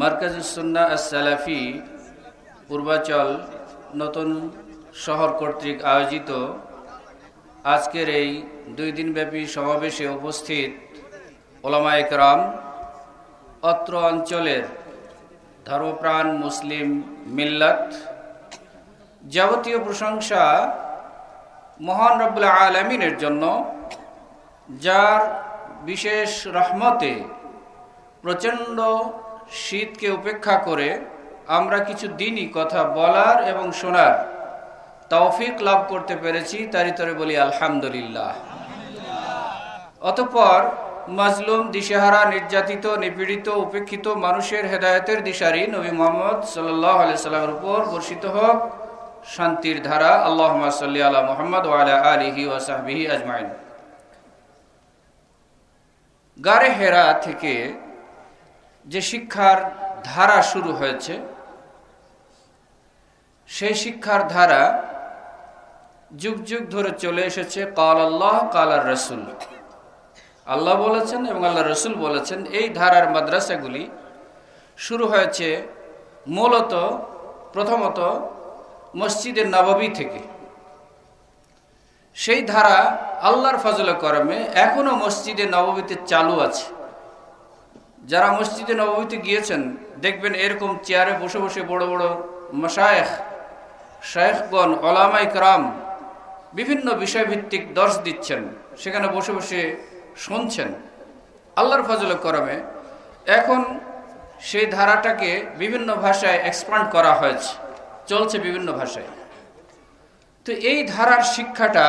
মারকাজুস সুন্নাহ আস-সালাফি পূর্বাচল নতুন শহর কর্তৃক আয়োজিত আজকের এই 2 দিনব্যাপী সমাবেশে উপস্থিত উলামায়ে কেরাম, অত্র অঞ্চলের ধর্মপ্রাণ মুসলিম মিল্লাত, যাবতীয় প্রশংসা মহান রব্বুল আলামিনের জন্য, যার বিশেষ রহমতে প্রচণ্ড শীতকে উপেক্ষা করে আমরা কিছু দিনই কথা বলার এবং শোনার তৌফিক লাভ করতে পেরেছি। তারই তরে বলি আলহামদুলিল্লাহ। অতঃপর মাজলুম, দিশেহারা, নির্যাতিত, নিপীড়িত, উপেক্ষিত মানুষের হেদায়েতের দিশারি নবী মুহাম্মদ সাল্লাল্লাহু আলাইহি সাল্লামের উপর বর্ষিত হোক শান্তির ধারা। আল্লাহুম্মা সাল্লি আলা মুহাম্মদ ওয়া আলা আলিহি ওয়া সাহবিহি আজমাইন। গারে হেরা থেকে যে শিক্ষার ধারা শুরু হয়েছে, সেই শিক্ষার ধারা যুগ যুগ ধরে চলে এসেছে। কাল আল্লাহ কাল আর রসুল, আল্লাহ বলেছেন এবং আল্লাহ রসুল বলেছেন। এই ধারার মাদ্রাসাগুলি শুরু হয়েছে মূলত প্রথমত মসজিদে নববী থেকে। সেই ধারা আল্লাহর ফজলে করমে এখনো মসজিদে নববীতে চালু আছে। যারা মসজিদে নববীতে গিয়েছেন দেখবেন এরকম চেয়ারে বসে বসে বড় বড় মাশায়েখ, শায়েখগণ, উলামায়ে কেরাম বিভিন্ন বিষয়ভিত্তিক দর্শ দিচ্ছেন, সেখানে বসে বসে শুনছেন। আল্লাহর ফজলে করমে এখন সেই ধারাটাকে বিভিন্ন ভাষায় এক্সপ্যান্ড করা হয়েছে, চলছে বিভিন্ন ভাষায়। তো এই ধারার শিক্ষাটা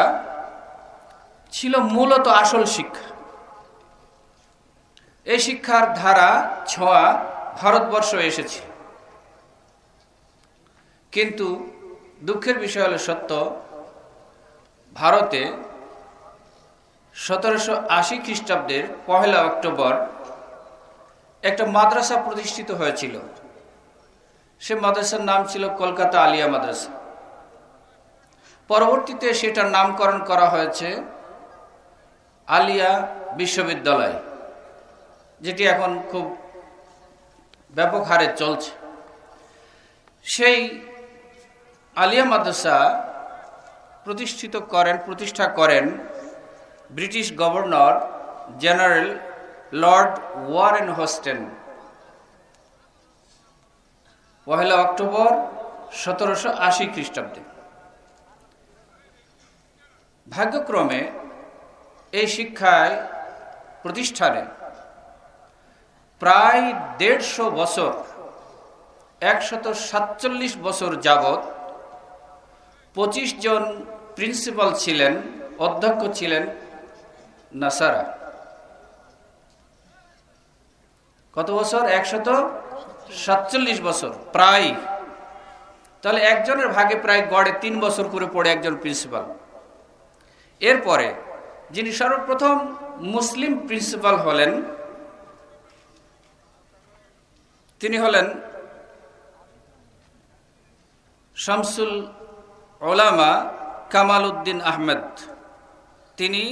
ছিল মূলত আসল শিক্ষা। এই শিক্ষার ধারা ছোঁয়া ভারতবর্ষ এসেছে, কিন্তু দুঃখের বিষয় হলো সত্য, ভারতে 1780 খ্রিস্টাব্দের 1 অক্টোবর একটা মাদ্রাসা প্রতিষ্ঠিত হয়েছিল। সে মাদ্রাসার নাম ছিল কলকাতা আলিয়া মাদ্রাসা। পরবর্তীতে সেটার নামকরণ করা হয়েছে আলিয়া বিশ্ববিদ্যালয়, যেটি এখন খুব ব্যাপক হারে চলছে। সেই আলিয়া মাদ্রাসা প্রতিষ্ঠা করেন British governor general lord Warren Hastings 1 October 1780 খ্রিস্টাব্দে। ভাগ্যক্রমে এই শিক্ষায় প্রতিষ্ঠানে প্রায় 150 বছর, 147 বছর যাবৎ 25 জন প্রিন্সিপাল ছিলেন, অধ্যক্ষ ছিলেন নাসারা। কত বছর? 147 বছর প্রায়। তাহলে একজনের ভাগে প্রায় গড়ে 3 বছর করে পড়ে একজন প্রিন্সিপাল। এরপরে যিনি সর্বপ্রথম মুসলিম প্রিন্সিপাল হলেন, তিনি হলেন শামসুল উলামা কামাল উদ্দিন আহমেদ। তিনি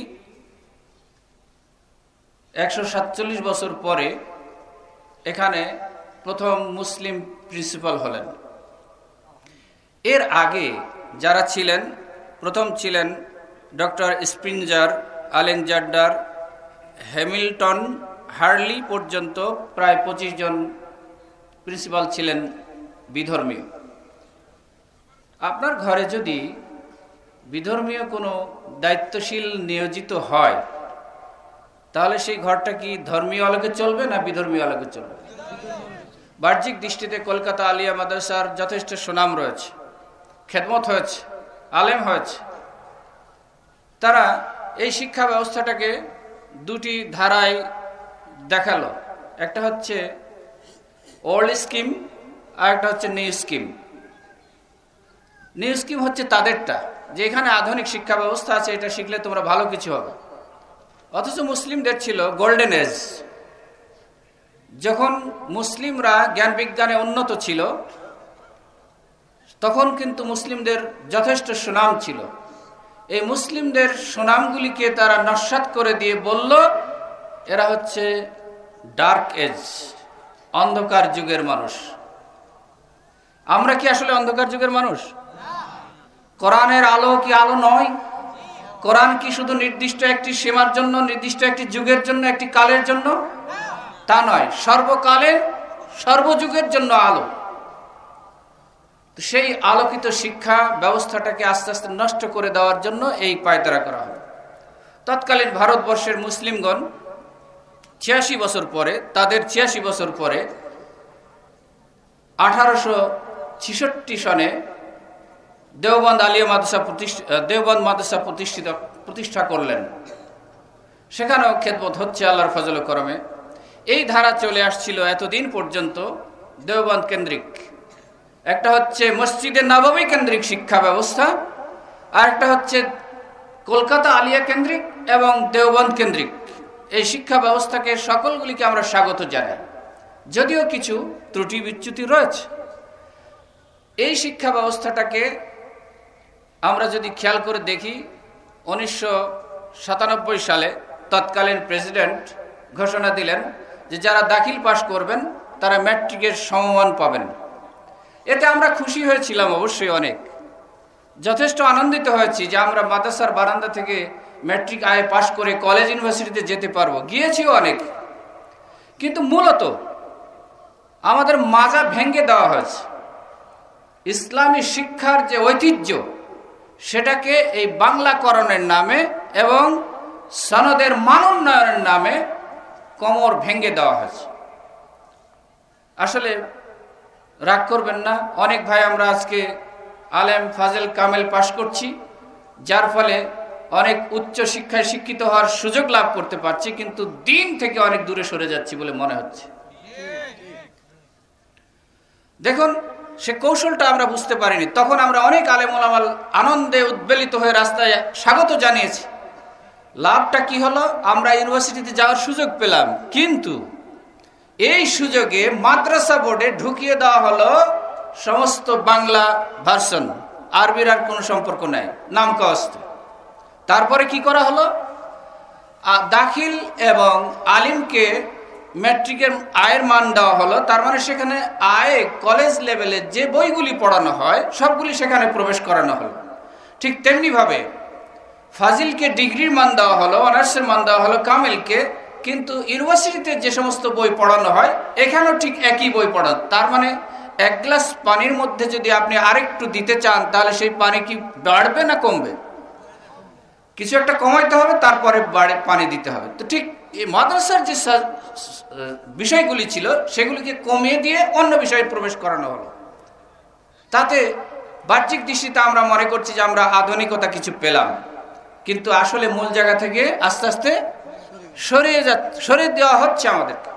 147 বছর পরে এখানে প্রথম মুসলিম প্রিন্সিপাল হলেন। এর আগে যারা ছিলেন, প্রথম ছিলেন doctor Springer, Alexander, Hamilton, Harley পর্যন্ত প্রায় 25 জন প্রিন্সিপাল ছিলেন বিধর্মীয়। আপনার ঘরে যদি বিধর্মীয় কোনো দায়িত্বশীল নিয়োজিত হয়, তাহলে সেই ঘরটা কি ধর্মীয় আলোকে চলবে না বিধর্মীয় আলোকে চলবে? বাহ্যিক দৃষ্টিতে কলকাতা আলিয়া মাদ্রাসার যথেষ্ট সুনাম রয়েছে, খেদমত হয়েছে, আলেম হয়েছে। তারা এই শিক্ষা ব্যবস্থাটাকে 2টি ধারায় দেখালো। একটা হচ্ছে ওল্ড স্কিম আর একটা হচ্ছে নিউ স্কিম। নিউ স্কিম হচ্ছে তাদেরটা, যে এখানে আধুনিক শিক্ষা ব্যবস্থা আছে, এটা শিখলে তোমরা ভালো কিছু হবে। অথচ মুসলিমদের ছিল গোল্ডেন এজ। যখন মুসলিমরা জ্ঞান বিজ্ঞানে উন্নত ছিল, তখন কিন্তু মুসলিমদের যথেষ্ট সুনাম ছিল। এই মুসলিমদের সুনামগুলিকে তারা নস্যাৎ করে দিয়ে বলল এরা হচ্ছে ডার্ক এজ, অন্ধকার যুগের মানুষ। আমরা কি আসলে অন্ধকার যুগের মানুষ? কোরআনের আলো কি আলো নয়? কোরআন কি শুধু নির্দিষ্ট একটি সীমার জন্য, নির্দিষ্ট একটি যুগের জন্য, একটি কালের জন্য? তা নয়, সর্বকালের সর্বযুগের জন্য আলো। সেই আলোকিত শিক্ষা ব্যবস্থাটাকে আস্তে আস্তে নষ্ট করে দেওয়ার জন্য এই পায়তারা করা হয়। তৎকালীন ভারতবর্ষের মুসলিমগণ ৮৬ বছর পরে, তাদের ৮৬ বছর পরে 1866 সনে দেওবন্দ আলিয়া মাদ্রাসা দেওবন্দ মাদ্রাসা প্রতিষ্ঠা করলেন। সেখানেও খেদমত হচ্ছে আল্লাহর ফজল করমে। এই ধারা চলে আসছিল এতদিন পর্যন্ত দেওবন্দ কেন্দ্রিক। একটা হচ্ছে মসজিদে নববী কেন্দ্রিক শিক্ষা ব্যবস্থা, আর একটা হচ্ছে কলকাতা আলিয়া কেন্দ্রিক এবং দেওবন্দ কেন্দ্রিক। এই শিক্ষা ব্যবস্থাকে সকলগুলিকে আমরা স্বাগত জানাই, যদিও কিছু ত্রুটি বিচ্যুতি রয়েছে। এই শিক্ষা ব্যবস্থাটাকে আমরা যদি খেয়াল করে দেখি, 1997 সালে তৎকালীন প্রেসিডেন্ট ঘোষণা দিলেন যে যারা দাখিল পাশ করবেন তারা ম্যাট্রিকের সমমান পাবেন। এতে আমরা খুশি হয়েছিলাম, অবশ্যই অনেক যথেষ্ট আনন্দিত হয়েছি যে আমরা মাদ্রাসার বারান্দা থেকে ম্যাট্রিক আয়ে পাশ করে কলেজ ইউনিভার্সিটিতে যেতে পারবো, গিয়েছিও অনেক। কিন্তু মূলত আমাদের মাজা ভেঙে দেওয়া হয়েছে। ইসলামী শিক্ষার যে ঐতিহ্য সেটাকে এই বাংলাকরণের নামে এবং সনদের মানোন্নয়নের নামে কোমর ভেঙে দেওয়া হয়েছে। আসলে রাগ করবেন না, অনেক ভাই আমরা আজকে আলেম ফাজেল কামেল পাশ করছি, যার ফলে অনেক উচ্চ শিক্ষায় শিক্ষিত হওয়ার সুযোগ লাভ করতে পারছি, কিন্তু দিন থেকে অনেক দূরে সরে যাচ্ছি বলে মনে হচ্ছে। দেখুন, সে কৌশলটা আমরা বুঝতে পারিনি। তখন আমরা অনেক আলেম ওলামাল আনন্দে উদ্বেলিত হয়ে রাস্তায় স্বাগত জানিয়েছি। লাভটা কি হলো? আমরা ইউনিভার্সিটিতে যাওয়ার সুযোগ পেলাম, কিন্তু এই সুযোগে মাদ্রাসা বোর্ডে ঢুকিয়ে দেওয়া হলো সমস্ত বাংলা ভার্সন, আরবির আর কোনো সম্পর্ক নাই, নাম কাওয়াস্ত। তারপরে কি করা হলো? দাখিল এবং আলিমকে ম্যাট্রিকের আয়ের মান দেওয়া হলো। তার মানে সেখানে আয়ে কলেজ লেভেলে যে বইগুলি পড়ানো হয় সবগুলি সেখানে প্রবেশ করানো হলো। ঠিক তেমনিভাবে ফাজিলকে ডিগ্রির মান দেওয়া হলো, অনার্সের মান দেওয়া হলো কামেলকে, কিন্তু ইউনিভার্সিটিতে যে সমস্ত বই পড়ানো হয় এখানেও ঠিক একই বই পড়ানো। তার মানে এক গ্লাস পানির মধ্যে যদি আপনি আরেকটু দিতে চান তাহলে সেই পানি কি বাড়বে না কমবে? কিছু একটা কমাইতে হবে, তারপরে পানি দিতে হবে। তো ঠিক এই মাদ্রাসার যে বিষয়গুলি ছিল সেগুলিকে কমিয়ে দিয়ে অন্য বিষয়ে প্রবেশ করানো হলো। তাতে বাহ্যিক দৃষ্টিতে আমরা মনে করছি যে আমরা আধুনিকতা কিছু পেলাম, কিন্তু আসলে মূল জায়গা থেকে আস্তে আস্তে সরিয়ে দেওয়া হচ্ছে আমাদেরকে।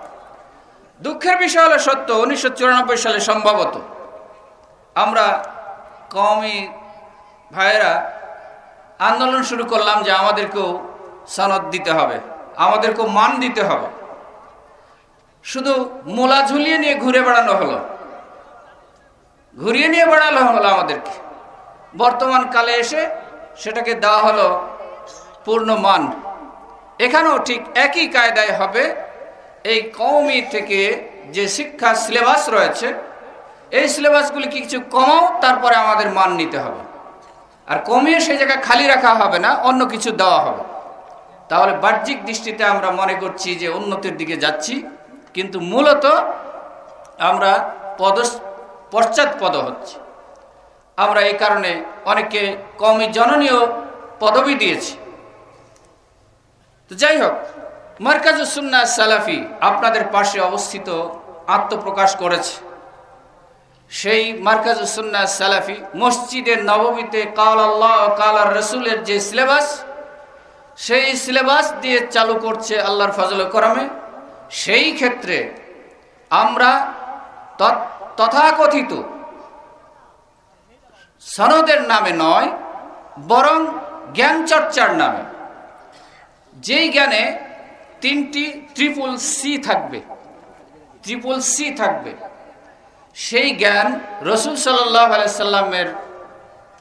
দুঃখের বিষয় হলো সত্য, 1994 সালে সম্ভবত আমরা কওমি ভাইয়েরা আন্দোলন শুরু করলাম যে আমাদেরকেও সনদ দিতে হবে, আমাদেরকেও মান দিতে হবে। শুধু মোলা ঝুলিয়ে নিয়ে ঘুরে বেড়ানো হলো, ঘুরিয়ে নিয়ে বেড়ানো হলো আমাদেরকে। বর্তমান কালে এসে সেটাকে দেওয়া হলো পূর্ণ মান। এখানেও ঠিক একই কায়দায় হবে। এই কওমি থেকে যে শিক্ষা সিলেবাস রয়েছে এই সিলেবাসগুলি কিছু কমাও, তারপরে আমাদের মান নিতে হবে। আর কমিয়ে সেই জায়গায় খালি রাখা হবে না, অন্য কিছু দেওয়া হবে। তাহলে বাহ্যিক দৃষ্টিতে আমরা মনে করছি যে উন্নতির দিকে যাচ্ছি, কিন্তু মূলত আমরা পশ্চাৎপদ হচ্ছি। আমরা এই কারণে অনেকে কওমি জননীয় পদবি দিয়েছি। তো যাই হোক, মারকাজুস সুন্নাহ সালাফি আপনাদের পাশে অবস্থিত আত্মপ্রকাশ করেছে। সেই মারকাজুস সুন্নাহ সালাফি মসজিদে নববীতে কাল আল্লাহ কাল আর রসুলের যে সিলেবাস, সেই সিলেবাস দিয়ে চালু করছে আল্লাহর ফজল করমে। সেই ক্ষেত্রে আমরা তথাকথিত সনদের নামে নয়, বরং জ্ঞান চর্চার নামে, যেই জ্ঞানে 3টি ট্রিপল সি থাকবে, সেই জ্ঞান রসুল সাল্লাল্লাহু আলাইহি সাল্লামের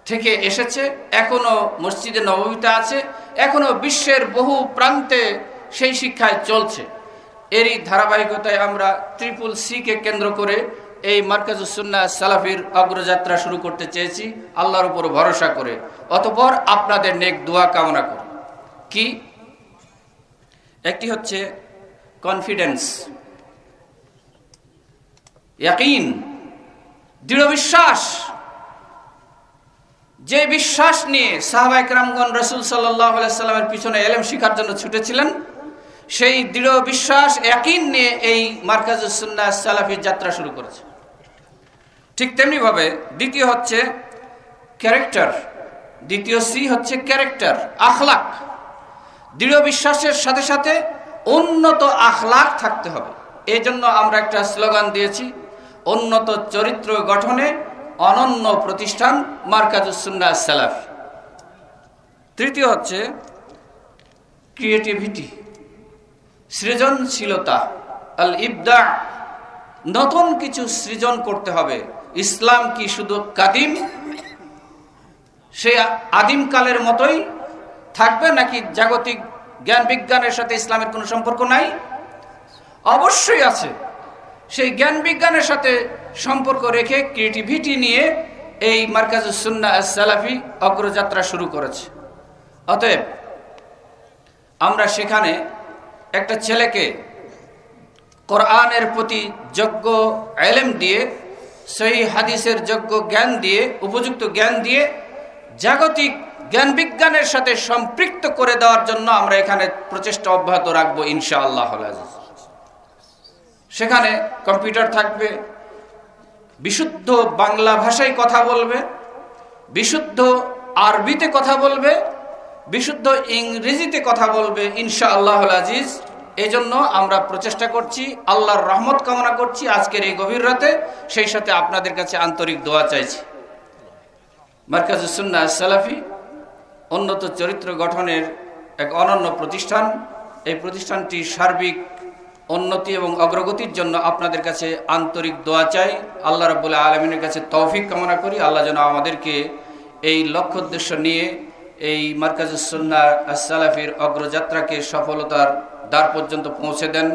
থেকে এসেছে, এখনো মসজিদে নববীতে আছে, এখনো বিশ্বের বহু প্রান্তে সেই শিক্ষায় চলছে। এরই ধারাবাহিকতায় আমরা ট্রিপল সি কে কেন্দ্র করে এই মার্কাজুস সুন্নাহ সালাফির অগ্রযাত্রা শুরু করতে চেয়েছি আল্লাহর উপর ভরসা করে, অতঃপর আপনাদের নেক দোয়া কামনা করি। কি? একটি হচ্ছে কনফিডেন্স, ইয়াকিন, দৃঢ় বিশ্বাস। যে বিশ্বাস নিয়ে সাহাবায়ে কেরামগণ রাসূল সাল্লাল্লাহু আলাইহি সাল্লামের পিছনে ইলম শিখার জন্য ছুটেছিলেন, সেই দৃঢ় বিশ্বাস ইয়াকিন নিয়ে এই মার্কাজুস সুন্নাহ সালাফির যাত্রা শুরু করেছে। ঠিক তেমনি ভাবে দ্বিতীয় হচ্ছে ক্যারেক্টার, দ্বিতীয় সি হচ্ছে ক্যারেক্টার, আখলাক। দৃঢ় বিশ্বাসের সাথে সাথে উন্নত আখলাক থাকতে হবে। এই জন্য আমরা একটা স্লোগান দিয়েছি, উন্নত চরিত্র গঠনে অনন্য প্রতিষ্ঠান মার্কাজুস সুন্নাহ সালাফি। তৃতীয় হচ্ছে ক্রিয়েটিভিটি, সৃজনশীলতা, আল ইবদা, নতুন কিছু সৃজন করতে হবে। ইসলাম কি শুধু কাদিম, সে আদিম কালের মতোই থাকবে, নাকি জাগতিক জ্ঞান বিজ্ঞানের সাথে ইসলামের কোনো সম্পর্ক নাই? অবশ্যই আছে। সেই জ্ঞান বিজ্ঞানের সাথে সম্পর্ক রেখে ক্রিয়েটিভিটি নিয়ে এই মার্কাজুস সুন্নাহ সালাফি অগ্রযাত্রা শুরু করেছে। অতএব আমরা সেখানে একটা ছেলেকে কোরআনের প্রতি যোগ্য ইলম দিয়ে, সহিহ হাদিসের যোগ্য জ্ঞান দিয়ে, উপযুক্ত জ্ঞান দিয়ে জাগতিক জ্ঞান বিজ্ঞানের সাথে সম্পৃক্ত করে দেওয়ার জন্য আমরা এখানে প্রচেষ্টা অব্যাহত রাখবো ইনশাআল্লাহ। সেখানে কম্পিউটার থাকবে, বিশুদ্ধ বাংলা ভাষায় কথা বলবে, বিশুদ্ধ আরবিতে কথা বলবে, বিশুদ্ধ ইংরেজিতে কথা বলবে ইনশাআল্লাহুল আজিজ। এই জন্য আমরা প্রচেষ্টা করছি, আল্লাহর রহমত কামনা করছি আজকের এই গভীর রাতে। সেই সাথে আপনাদের কাছে আন্তরিক দোয়া চাইছি। মার্কাজুস সুন্নাহ সালাফি উন্নত চরিত্র গঠনের এক অনন্য প্রতিষ্ঠান। এই প্রতিষ্ঠানটি সার্বিক উন্নতি এবং অগ্রগতির জন্য আপনাদের কাছে আন্তরিক দোয়া চাই। আল্লাহ রাব্বুল আলামিনের কাছে তৌফিক কামনা করি। আল্লাহ যেন আমাদেরকে এই লক্ষ্য উদ্দেশ্য নিয়ে এই মার্কাজুস সুন্নাহ সালাফির অগ্রযাত্রাকে সফলতার দ্বার পর্যন্ত পৌঁছে দেন।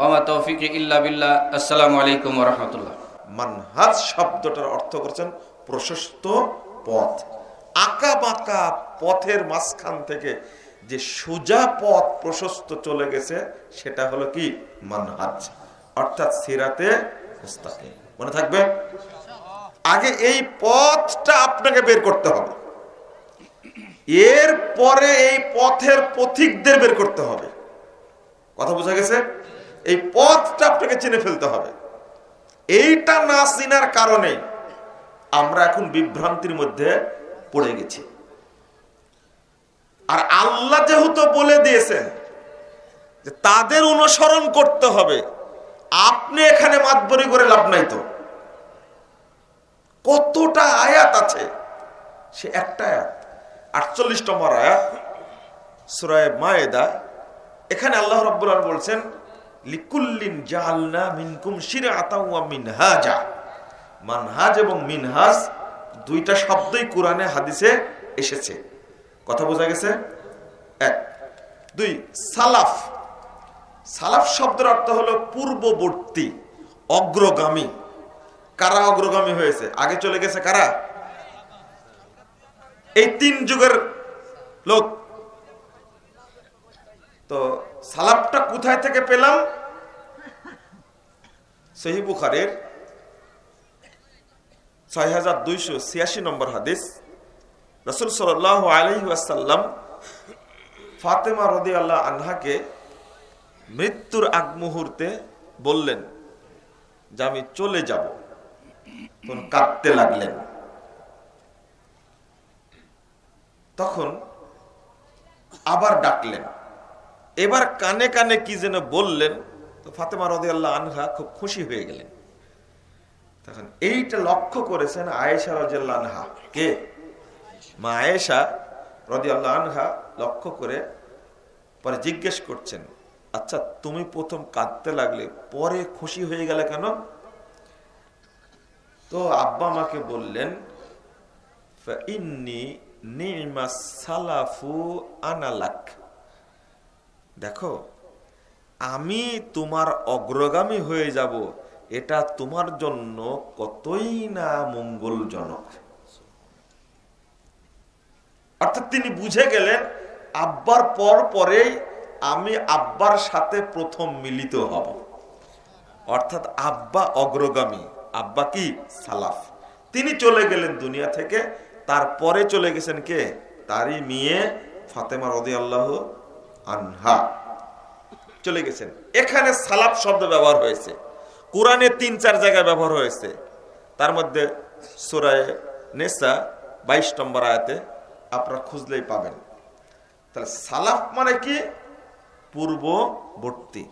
ওমা তৌফিকে ইল্লা বিল্লাহ। আসসালামু আলাইকুম ওয়া রাহমাতুল্লাহ। মানহাজ শব্দটার অর্থ করেছেন প্রশস্ত পথ। আঁকা বাঁকা পথের মাঝখান থেকে যে সোজা পথ প্রশস্ত চলে গেছে সেটা হলো কি? মানহাজ, অর্থাৎ সিরাতে মুস্তাকিম। মনে থাকবে? আগে এই পথটা আপনাকে বের করতে হবে, এরপরে এই পথের পথিকদের বের করতে হবে। কথা বোঝা গেছে? এই পথটা আপনাকে চিনে ফেলতে হবে। এইটা না চিনার কারণে আমরা এখন বিভ্রান্তির মধ্যে পড়ে গেছি। আর আল্লাহ যেহেতু বলে দিয়েছেন যে তাদের অনুসরণ করতে হবে, আপনি এখানে মাতবরি করে লাভ নাই। তো কতটা আয়াত আছে, সে একটা আয়াত 48 নম্বর আয়াত সূরা মায়েদা। এখানে আল্লাহ রাব্বুল আলামিন বলছেন লিকুল্লিন জাআলনা মিনকুম শিরআতাও ওয়া মিনহাজা। মানহাজ এবং মিনহাজ দুইটা শব্দই কোরআনে হাদিসে এসেছে। কথা বোঝা গেছে? এক। দুই, সালাফ। সালাফ শব্দের অর্থ হলো পূর্ববর্তী, অগ্রগামী। কারা অগ্রগামী হয়েছে? আগে চলে গেছে কারা? এই 3 যুগের লোক। তো সালাফটা কোথায় থেকে পেলাম? সহিহ বুখারীর 6286 নম্বর হাদিস। রাসূল সাল্লাল্লাহু আলাইহি ওয়াসাল্লাম ফাতেমা রাদিয়াল্লাহু আনহাকে মৃত্যুর আগ মুহূর্তে বললেন যে আমি চলে যাব, তখন কাঁদতে লাগলেন। তখন আবার ডাকলেন, এবার কানে কানে কি যেন বললেন। তো ফাতেমা রাদিয়াল্লাহু আনহা খুব খুশি হয়ে গেলেন। তখন এইটা লক্ষ্য করেছেন আয়েশা রাদিয়াল্লাহু আনহা। কে? মা আয়েশা রাদিয়াল্লাহু আনহা লক্ষ্য করে পরে জিজ্ঞেস করছেন, আচ্ছা তুমি প্রথম কাঁদতে লাগলে, পরে খুশি হয়ে গেলে কেন? তো আব্বা আমাকে বললেন ফাইন্নী নি'মাস সালাফু আনালাক। দেখো আমি তোমার অগ্রগামী হয়ে যাব, এটা তোমার জন্য কতই না মঙ্গলজনক। অর্থাৎ তিনি বুঝে গেলেন আব্বার পরেই আমি আব্বার সাথে প্রথম মিলিত হব। অর্থাৎ আব্বা অগ্রগামী, আব্বা কি সালাফ। তিনি চলে গেলেন দুনিয়া থেকে, তারপরে চলে গেছেন কে? তারই মেয়ে ফাতেমা রাদিয়াল্লাহু আনহা চলে গেছেন। এখানে সালাফ শব্দ ব্যবহার হয়েছে, কোরআনে ৩-৪ জায়গায় ব্যবহার হয়েছে। তার মধ্যে সূরা নিসা 22 নম্বর আয়াতে আপনারা খুঁজলেই পাবেন। তাহলে সালাফ মানে কি? পূর্ববর্তী।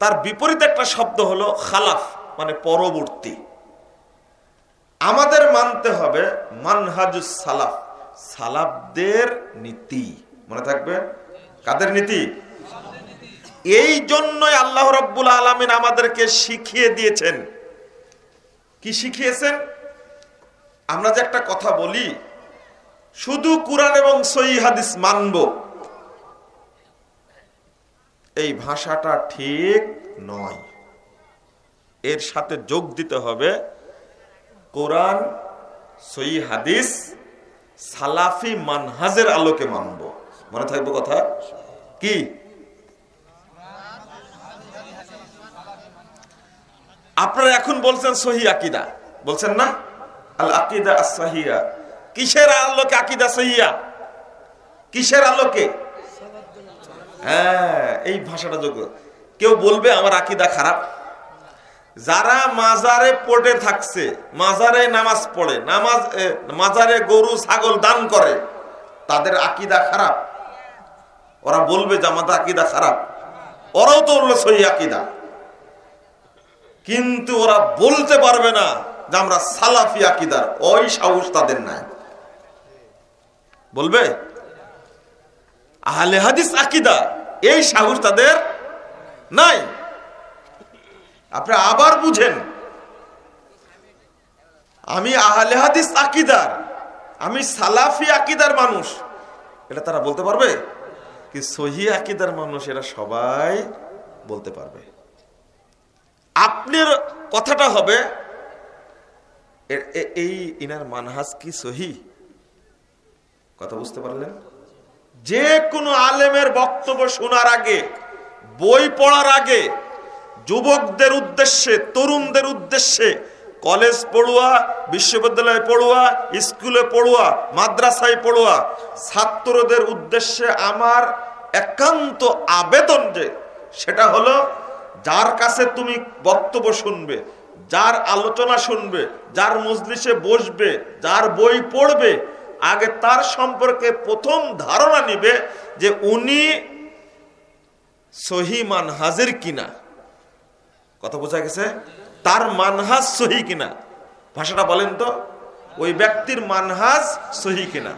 তার বিপরীত একটা শব্দ হলো খালাফ, মানে পরবর্তী। আমাদের মানতে হবে মানহাজুস সালাফ, সালাফদের নীতি। মনে থাকবে কাদের নীতি? এই জন্যই আল্লাহ রাব্বুল আলামিন আমাদেরকে শিখিয়ে দিয়েছেন। কি শিখিয়েছেন? আমরা যে একটা কথা বলি শুধু কুরআন এবং সহিহ হাদিস মানব, এই ভাষাটা ঠিক নয়। এর সাথে যোগ দিতে হবে কোরআন, সহিহ হাদিস, সালাফি মানহাজের আলোকে মানব। মনে থাকবে কথা কি? আপনারা এখন বলছেন সহিহ আকীদা, বলছেন না? আল আকীদা আস-সাহিহা। কিসের আলোকে আকীদা সহিহা? কিসের আলোকে? হ্যাঁ, এই ভাষাটা যোগ্য। কেউ বলবে আমার আকীদা খারাপ। যারা মাজারে পড়ে থাকছে, মাজারে নামাজ পড়ে, মাজারে গরু ছাগল দান করে, তাদের আকীদা খারাপ? ওরা বলবে যে আমাদের আকীদা খারাপ। ওরাও তো বললো সহিহ আকীদা, কিন্তু ওরা বলতে পারবে না যে আমরা সালাফি আকীদার। ওই সাহস তাদের নাই। বলবে আহলে হাদিস আকীদা, এই সাহস তাদের নাই। আপনি আবার বুঝেন, আমি আহলে হাদিস আকীদার, আমি সালাফি আকীদার মানুষ, এটা তারা বলতে পারবে কি? সহিহ আকীদার মানুষ এরা সবাই বলতে পারবে। আপনার কথাটা হবে এই ইনার মানহাজ কি সহিহ? কথা বুঝতে পারলেন? যে কোনো আলেমের বক্তব্য শোনার আগে, বই পড়ার আগে, যুবকদের উদ্দেশ্যে, তরুণদের উদ্দেশ্যে, কলেজ পড়ুয়া, বিশ্ববিদ্যালয়ে পড়ুয়া, স্কুলে পড়ুয়া, মাদ্রাসায় পড়ুয়া ছাত্রদের উদ্দেশ্যে আমার একান্ত আবেদন যে সেটা হলো, যার কাছে তুমি বক্তব্য শুনবে, যার আলোচনা শুনবে, যার মজলিসে বসবে, যার বই পড়বে, আগে তার সম্পর্কে প্রথম ধারণা নিবে যে উনি সহিহ মানহাজের কিনা। কথা বোঝা গেছে? তার মানহাজ সহিহ কিনা। ভাষাটা বলেন তো, ওই ব্যক্তির মানহাজ সহিহ কিনা।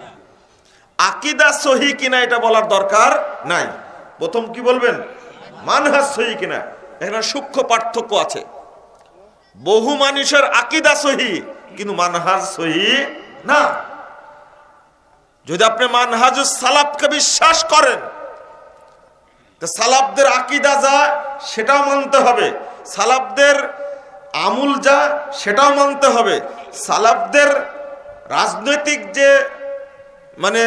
আকীদা সহিহ কিনা এটা বলার দরকার নাই। প্রথম কি বলবেন? মানহাজ সহিহ কিনা। এখানে সূক্ষ্ম পার্থক্য আছে। বহু মানুষের আকীদা সহিহ কিন্তু মানহাজ সহিহ না। যদি আপনি মানহাজুস সালাফকে বিশ্বাস করেন, তো সালাফদের আকীদা যা সেটাও মানতে হবে, সালাফদের আমল যা সেটাও মানতে হবে, সালাফদের রাজনৈতিক যে মানে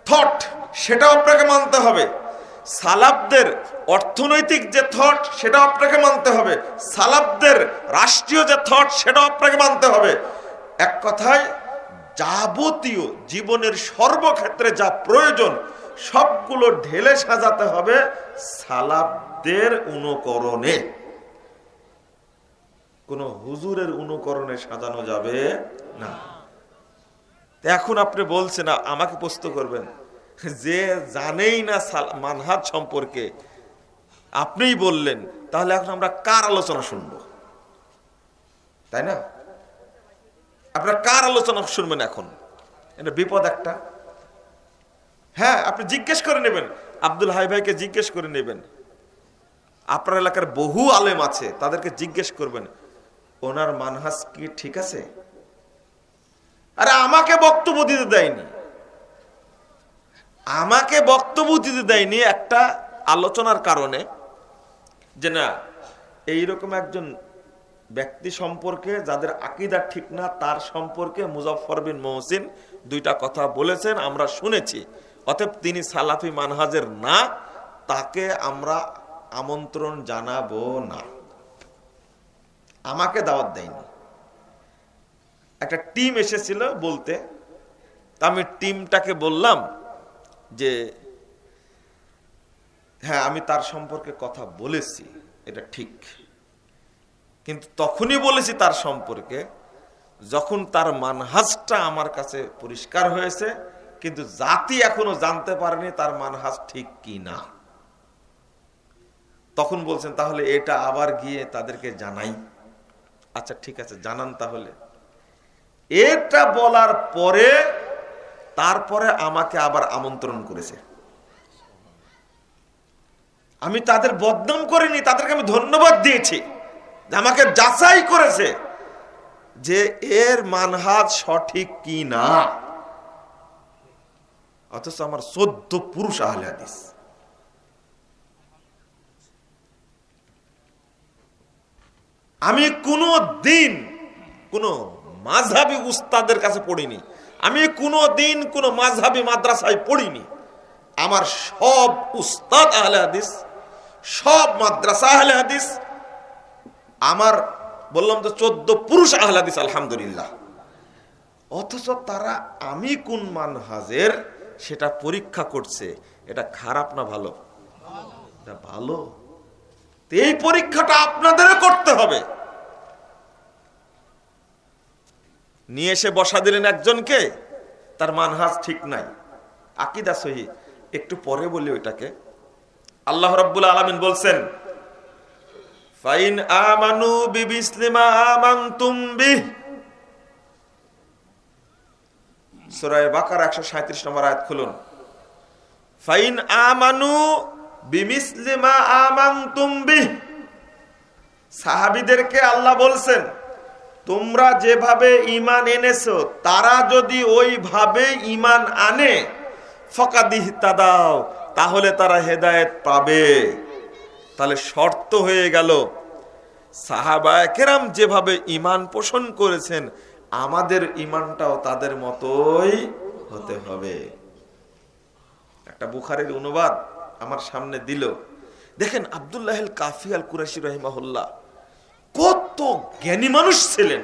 থট সেটাও আপনাকে মানতে হবে, সালাফদের অর্থনৈতিক যে থট সেটাও আপনাকে মানতে হবে, সালাফদের রাষ্ট্রীয় যে থট সেটাও আপনাকে মানতে হবে। এক কথায় যাবতীয় জীবনের সর্বক্ষেত্রে যা প্রয়োজন সবগুলো ঢেলে সাজাতে হবে সালাফদের অনুকরণে। কোন হুজুরের অনুকরণে সাজানো যাবে না। এখন আপনি বলছেন, আমাকে প্রশ্ন করবেন, যে জানেই না মানহাজ সম্পর্কে আপনিই বললেন, তাহলে এখন আমরা কার আলোচনা শুনব? তাই না? আপনারা কার আলোচনা শুনবেন এখন? এটা বিপদ একটা। হ্যাঁ, আপনি জিজ্ঞেস করে নেবেন, আব্দুল হাই ভাইকে জিজ্ঞেস করে নেবেন, আপনার এলাকার বহু আলেম আছে, তাদেরকে জিজ্ঞেস করবেন ওনার মানহাজ কি ঠিক আছে? আরে আমাকে বক্তব্য দিতে দেয়নি, আমাকে বক্তব্য দিতে দেয়নি একটা আলোচনার কারণে, যে না এইরকম একজন ব্যক্তি সম্পর্কে যাদের আকীদা ঠিক না তার সম্পর্কে মুজাফফর বিন মুহসিন দুইটা কথা বলেছেন, আমরা শুনেছি, অতএব তিনি সালাফি মানহাজের না, তাকে আমরা আমন্ত্রণ জানাবো না। আমাকে দাওয়াত দেয়নি। একটা টিম এসেছিল বলতে, আমি টিমটাকে বললাম যে হ্যাঁ আমি তার সম্পর্কে কথা বলেছি, এটা ঠিক, কিন্তু তখনই বলেছি তার সম্পর্কে যখন তার মানহাজটা আমার কাছে পরিষ্কার হয়েছে, কিন্তু জাতি এখনো জানতে পারেনি তার মানহাজ ঠিক কি না। তখন বলছেন তাহলে এটা আবার গিয়ে তাদেরকে জানাই। আচ্ছা ঠিক আছে, জানান তাহলে। এটা বলার পরে তারপরে আমাকে আবার আমন্ত্রণ করেছে। আমি তাদের বদনাম করিনি, তাদেরকে আমি ধন্যবাদ দিয়েছি যে আমাকে যাচাই করেছে যে এর মানহাজ সঠিক কি না। অথচ আমার 14 পুরুষ আহলে হাদিস, আমি কোনো দিন কোনো মাযহাবী উস্তাদের কাছে পড়িনি, আমি কোনো দিন কোনো মাযহাবী মাদ্রাসায় পড়িনি। আমার সব উস্তাদ আহলে হাদিস, সব মাদ্রাসা আহলে হাদিস, আমার বললাম তো 14 পুরুষ আহলে হাদিস আলহামদুলিল্লাহ। অথচ তারা আমি কোন মানহাজের সেটা পরীক্ষা করছে। এটা খারাপ না ভালো? এটা ভালো। এই পরীক্ষাটা আপনাদের করতে হবে। নিয়ে এসে বসা দিলেন একজনকে, তার মানহাজ ঠিক নাই, আকীদা সহি। একটু পরে বলি ওইটাকে। আল্লাহ রাব্বুল আলামিন বলছেন ফাইন আমানু বিমিসলি মা আমানতুম বিহ, সূরা বাকারা 137 নম্বর আয়াত খুলুন। ফাইন আমানু বিমিসলি মা আমানতুম বিহ, সাহাবীদেরকে আল্লাহ বলছেন তোমরা যেভাবে ঈমান এনেছো তারা যদি ওইভাবে ঈমান আনে ফাকাদ ইহতাদাও, তাহলে তারা হেদায়েত পাবে। তাহলে শর্ত হয়ে গেল সাহাবায়ে কেরাম যেভাবে ঈমান পোষণ করেছেন আমাদের ঈমানটাও তাদের মতোই হতে হবে। একটা বুখারীর অনুবাদ আমার সামনে দিল, দেখেন আব্দুল্লাহ আল কাফি আল কুরাইশি রাহিমাহুল্লাহ কত জ্ঞানী মানুষ ছিলেন।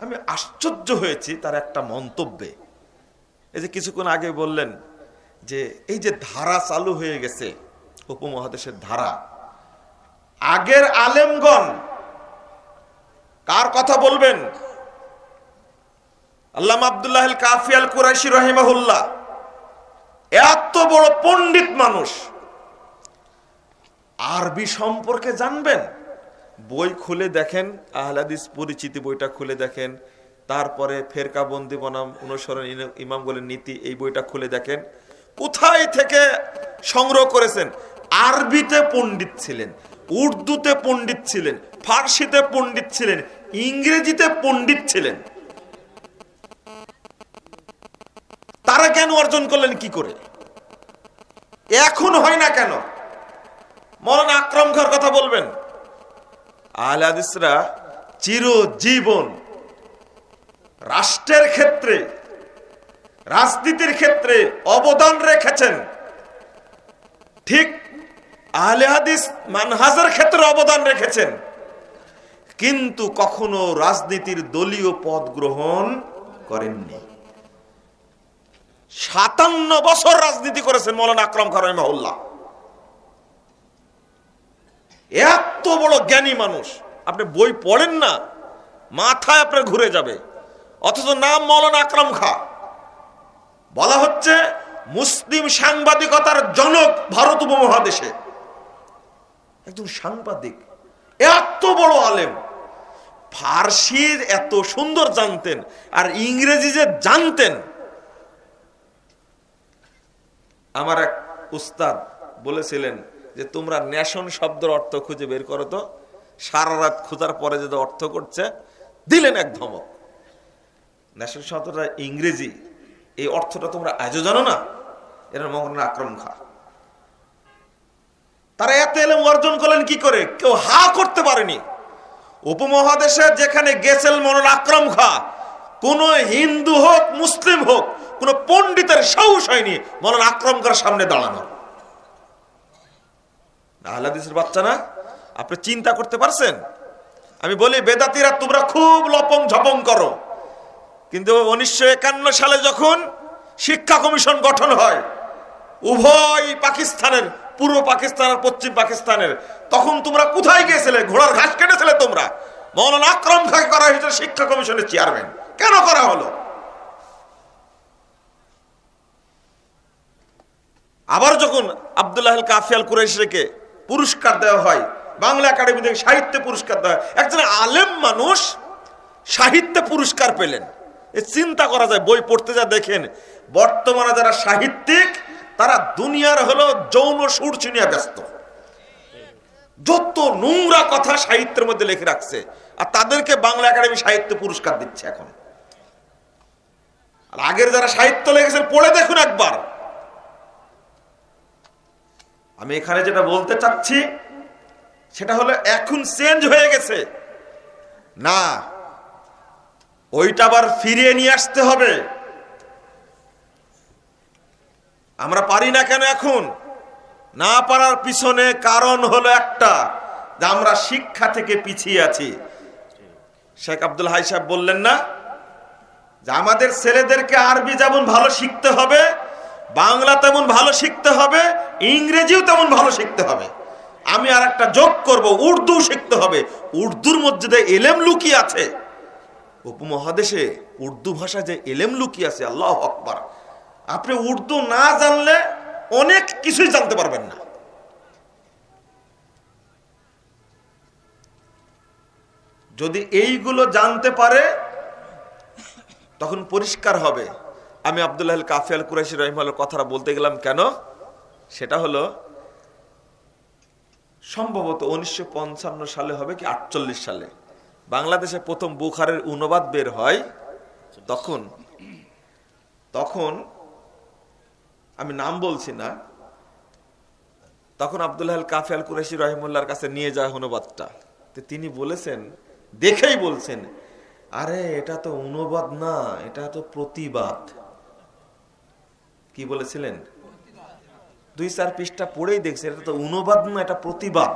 আমি আশ্চর্য হয়েছি তার একটা মন্তব্যে। এই যে কিছুক্ষণ আগে বললেন যে এই যে ধারা চালু হয়ে গেছে উপমহাদেশের ধারা, আগের আলেমগণ কার কথা বলবেন? আল্লামা আব্দুল্লাহ আল কাফি আল কুরাইশি রাহিমাহুল্লাহ এত বড় পণ্ডিত মানুষ, আরবি সম্পর্কে জানবেন, বই খুলে দেখেন, আহলে হাদিস পরিচিতি বইটা খুলে দেখেন, তারপরে ফেরকাবন্দি বনাম অনুসরণ ইমামগুলোর নীতি এই বইটা খুলে দেখেন, কোথায় থেকে সংগ্রহ করেছেন। আরবিতে পণ্ডিত ছিলেন, উর্দুতে পণ্ডিত ছিলেন, ফার্সিতে পণ্ডিত ছিলেন, ইংরেজিতে পণ্ডিত ছিলেন। তারা কেন অর্জন করলেন কি করে? এখন হয় না কেন? মৌলানা আকরাম খার কথা বলবেন। আহলে হাদিসরা চিরজীবন রাষ্ট্রের ক্ষেত্রে, রাজনীতির ক্ষেত্রে অবদান রেখেছেন, ঠিক আহলে হাদিস মানহাজের ক্ষেত্রে অবদান রেখেছেন, কিন্তু কখনো রাজনীতির দলীয় পদ গ্রহণ করেননি। 57 বছর রাজনীতি করেছেন মৌলানা আকরাম খান রাহিমাহুল্লাহ। এত বড় জ্ঞানী মানুষ, আপনি বই পড়েন না মাথায় আপনার ঘুরে যাবে। অথচ নাম মৌলানা আকরাম খাঁ, বলা হচ্ছে মুসলিম সাংবাদিকতার জনক ভারত উপমহাদেশে। একজন সাংবাদিক, এত বড় আলেম, ফার্সির এত সুন্দর জানতেন, আর ইংরেজি যে জানতেন। আমার এক উস্তাদ বলেছিলেন যে তোমরা নেশন শব্দের অর্থ খুঁজে বের করো তো। সারা রাত খোঁজার পরে যদি অর্থ করছে, দিলেন এক ধমক। নেশন শব্দটা ইংরেজি, এই অর্থটা তোমরা আজও জানো না? এরা মৌলানা আকরাম খাঁ। তারা এত এলেম অর্জন করলেন কি করে? কেউ হা করতে পারেনি। উপমহাদেশে যেখানে গেছেন মনোর আকরাম খা, কোন হিন্দু হোক মুসলিম হোক, কোন পণ্ডিতের সাহস হয়নি মনোর আকরাম খার সামনে দাঁড়ানো। আহলে হাদিসের বাচ্চা না? আপনি চিন্তা করতে পারছেন? আমি বলি বেদাতিরা তোমরা খুব লপং ঝপং করো, কিন্তু 1951 সালে যখন শিক্ষা কমিশন গঠন হয় উভয় পাকিস্তানের, পূর্ব পাকিস্তান আর পশ্চিম পাকিস্তানের, তখন তোমরা কোথায় গিয়েছিলে? ঘোড়ার ঘাস কেটেছিলে তোমরা। মৌলানা আকরাম খাকে করা হয়েছিল শিক্ষা কমিশনের চেয়ারম্যান। কেন করা হলো? আবার যখন আব্দুল্লাহ আল কাফি আল কুরাইশিকে পুরস্কার দেওয়া হয়, বাংলা একাডেমি থেকে সাহিত্য পুরস্কার দেওয়া হয়, একজন আলেম মানুষ সাহিত্যে পুরস্কার পেলেন। চিন্তা করা যায়, বই পড়তে যা দেখেন বর্তমানে যারা সাহিত্যিক তারা দুনিয়ার হলো যৌন সুর চিনিয়া ব্যস্ত, যত নোংরা কথা সাহিত্যের মধ্যে লিখে রাখছে, আর তাদেরকে বাংলা একাডেমি সাহিত্য পুরস্কার দিচ্ছে এখন। আর আগের যারা সাহিত্য লিখেছেন পড়ে দেখুন একবার। আমি এখানে যেটা বলতে চাচ্ছি সেটা হলো এখন চেঞ্জ হয়ে গেছে না, ওইটা আবার ফিরিয়ে নিয়ে আসতে হবে। আমরা পারি না কেন এখন? না পারার পিছনে কারণ হলো একটা, যে আমরা শিক্ষা থেকে পিছিয়ে আছি। শেখ আব্দুল হাই সাহেব বললেন না যে আমাদের ছেলেদেরকে আরবি যেমন ভালো শিখতে হবে, বাংলা তেমন ভালো শিখতে হবে, ইংরেজিও তেমন ভালো শিখতে হবে। আমি আর একটা যোগ করব, উর্দু শিখতে হবে। উর্দুর মধ্যে যে এলেম লুকিয়ে আছে, উপমহাদেশে উর্দু ভাষা যে এলেম লুকিয়ে আছে, আল্লাহু আকবার। আপনি উর্দু না জানলে অনেক কিছুই জানতে পারবেন না। যদি এইগুলো জানতে পারে তখন পরিষ্কার হবে। আমি আব্দুল্লাহ আল কাফি আল কুরাইশি রাহিমাহুল্লাহর কথাটা বলতে গেলাম কেন? সেটা হলো সম্ভবত 1955 সালে হবে কি 48 সালে বাংলাদেশে প্রথম বুখারের অনুবাদ বের হয়। তখন আমি নাম বলছি না, তখন আব্দুল্লাহ আল কাফি আল কুরাইশি রাহিমাহুল্লাহর কাছে নিয়ে যায় অনুবাদটা। তিনি বলেছেন, দেখেই বলছেন, আরে এটা তো অনুবাদ না, এটা তো প্রতিবাদ। কি বলেছিলেন? 2-4 পৃষ্ঠা পড়েই দেখছে এটা তো অনুবাদ না, এটা প্রতিবাদ।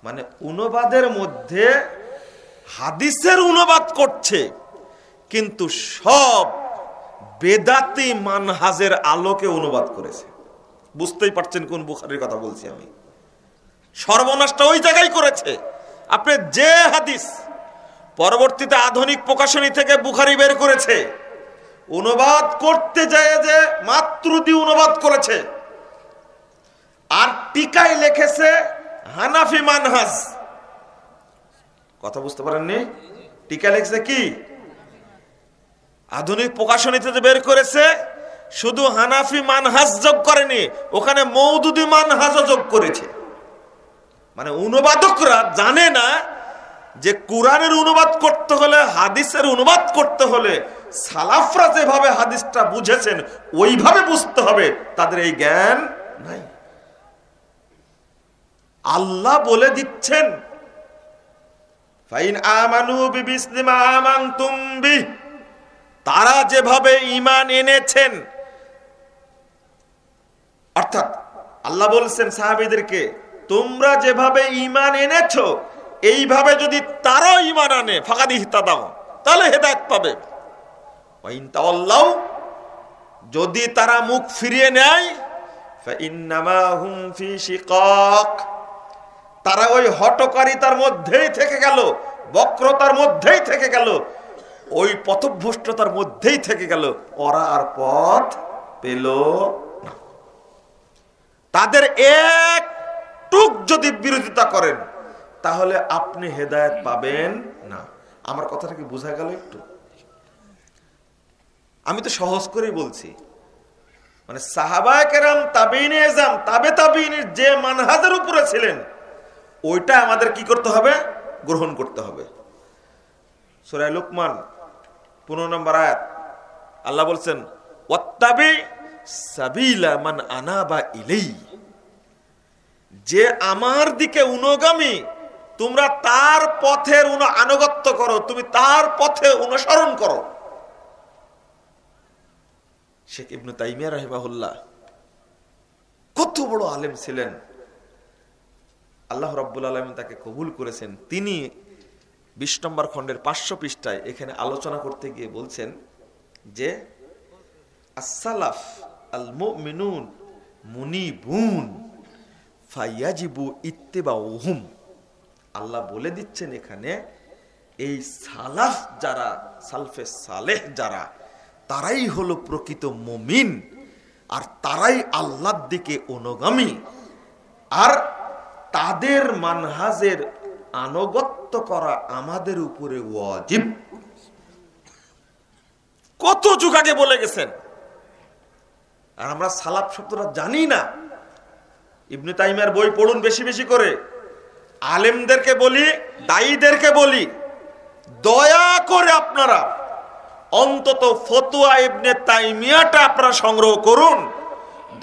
মানে অনুবাদের মধ্যে হাদিসের অনুবাদ করছে, কিন্তু সব বেদাতি মানহাজের আলোকে অনুবাদ করেছে। বুঝতেই পারছেন কোন বুখারীর কথা বলছি আমি। সর্বনাশটা ওই জায়গায় করেছে। আপনি যে হাদিস পরবর্তীতে আধুনিক প্রকাশনী থেকে বুখারী বের করেছে, অনুবাদ করতে যায় যে মাত্র দিয়ে অনুবাদ করেছে, আর টিকায় লিখেছে হানাফি মানহাজ। কথা বুঝতে পারেননি? টিকা লিখছে কি? আধুনিক প্রকাশনীতে যে বের করেছে শুধু হানাফি মানহাজ যোগ করেনি, ওখানে মওদুদি মানহাজও যোগ করেছে। মানে অনুবাদকরা জানে না যে কোরআনের অনুবাদ করতে হলে, হাদিসের অনুবাদ করতে হলে সালাফরা যেভাবে হাদিসটা বুঝেছেন ওইভাবে বুঝতে হবে, তাদের এই জ্ঞান নাই। আল্লাহ বলে দিচ্ছেন, ফাইন আমানু বিমিসলি মা আমানতুম বিহি, তারা যেভাবে ঈমান এনেছেন, অর্থাৎ আল্লাহ বলছেন সাহাবীদেরকে, তোমরা যেভাবে ঈমান এনেছো এইভাবে যদি তারাও ঈমান আনে ফাকাদ ইহতাদাও, তাহলে হেদায়েত পাবে। ওয়াইন তাওয়াল্লাউ, যদি তারা মুখ ফিরিয়ে নেয়, ফাইন্নামা হুম ফি শিকাক, তারা ওই হটকারিতার মধ্যেই থেকে গেল, বক্রতার মধ্যেই থেকে গেল, ওই পথভ্রষ্টতার মধ্যেই থেকে গেল, ওরা আর পথ পেল না। তাদের একটুক যদি বিরোধিতা করেন তাহলে আপনি হেদায়েত পাবেন না। আমার কথাটা কি বোঝা গেল একটু? আমি তো সহজ করেই বলছি। মানে সাহাবায়ে কেরাম, তাবেঈনে আযম, তাবে তাবেঈনের যে মানহাজের উপরে ছিলেন ওইটা আমাদের কি করতে হবে? গ্রহণ করতে হবে। সূরা লুকমান 15 নম্বর আয়াত আল্লাহ বলছেন, ওয়াত্তাবি সাবিলা মান আনাবা ইলাই, যে আমার দিকে অনুগামী, তোমরা তার পথের আনুগত্য করো, তুমি তার পথে অনুসরণ করো। শেখ ইবনে তাইমিয়া রাহিমাহুল্লাহ কত বড় আলেম ছিলেন, আল্লাহ রাব্বুল আলামিন তাকে কবুল করেছেন। তিনি 20 নম্বর খণ্ডের 500 পৃষ্ঠায় এখানে আলোচনা করতে গিয়ে বলছেন যে as-salaf al-mu'minun munibun ফায়াজিবু ইত্তিবাউহুম। আল্লাহ বলে দিচ্ছেন এখানে এই সালাফ যারা, সালফে সালেহ যারা, তারাই হলো প্রকৃত মুমিন, আর তারাই আল্লাহর দিকে অনুগামী, আর তাদের মানহাজের আনুগত্য করা আমাদের উপরে ওয়াজিব। কত যুগ আগে বলে গেছেন, আর আমরা সালাফ শব্দটা জানি না। ইবনে তাইমিয়ার বই পড়ুন বেশি বেশি করে, আলেমদেরকে বলি, দায়ীদেরকে বলি, দয়া করে আপনারা অন্তত ফতোয়া ইবনে তাইমিয়াটা আপনারা সংগ্রহ করুন।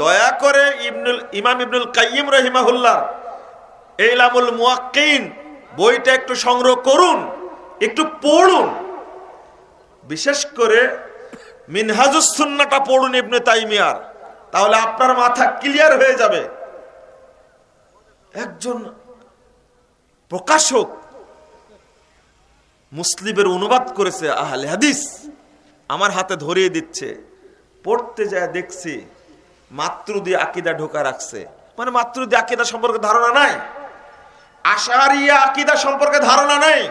দয়া করে ইমাম ইবনুল কাইয়িম রাহিমাহুল্লাহ ইলামুল মুওয়াক্কিন বইটা একটু সংগ্রহ করুন, একটু পড়ুন। বিশেষ করে মিনহাজুস সুন্নাহটা পড়ুন ইবনে তাইমিয়ার, তাহলে আপনার মাথা ক্লিয়ার হয়ে যাবে। একজন প্রকাশক মুসলিমের অনুবাদ করেছে আহলে হাদিস, আমার হাতে ধরিয়ে দিচ্ছে, পড়তে যায় দেখছি মাতরুদি আকীদা ঢোকা রাখছে। মানে মাতরুদি আকীদা সম্পর্কে ধারণা নাই, আশারিয়া আকীদা সম্পর্কে ধারণা নাই।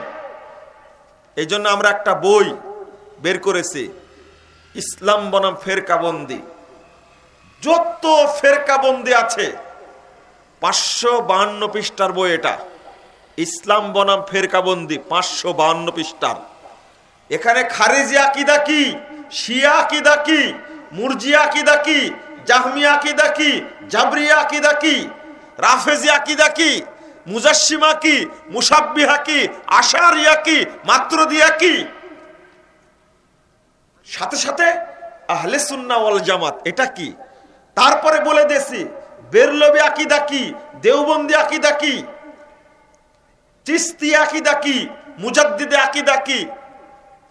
এই জন্য আমরা একটা বই বের করেছি, ইসলাম বনাম ফেরকাবন্দি। যত ফেরকাবন্দি আছে 552 পৃষ্ঠার বই এটা, ইসলাম বনাম ফেরকাবন্দি 552 পৃষ্ঠার। এখানে খারিজি আকীদা কি, শিয়া আকীদা কি, মুরজিয়া আকীদা কি, জাহমিয়া আকীদা কি, জাবরিয়া আকীদা কি, রাফেজি আকীদা কি, মুজাসসিমা কি, মুশাব্বিহা কি, আশারিয়া কি, মাতুরিদিয়া কি, সাথে সাথে আহলে সুন্নাহ ওয়াল জামাত এটা কি। তারপরে বলে দিয়েছি বেরলভী আকীদা কি, দেওবন্দি আকীদা কি, চিশতি আকীদা কি, মুজাদ্দিদে আকীদা কি,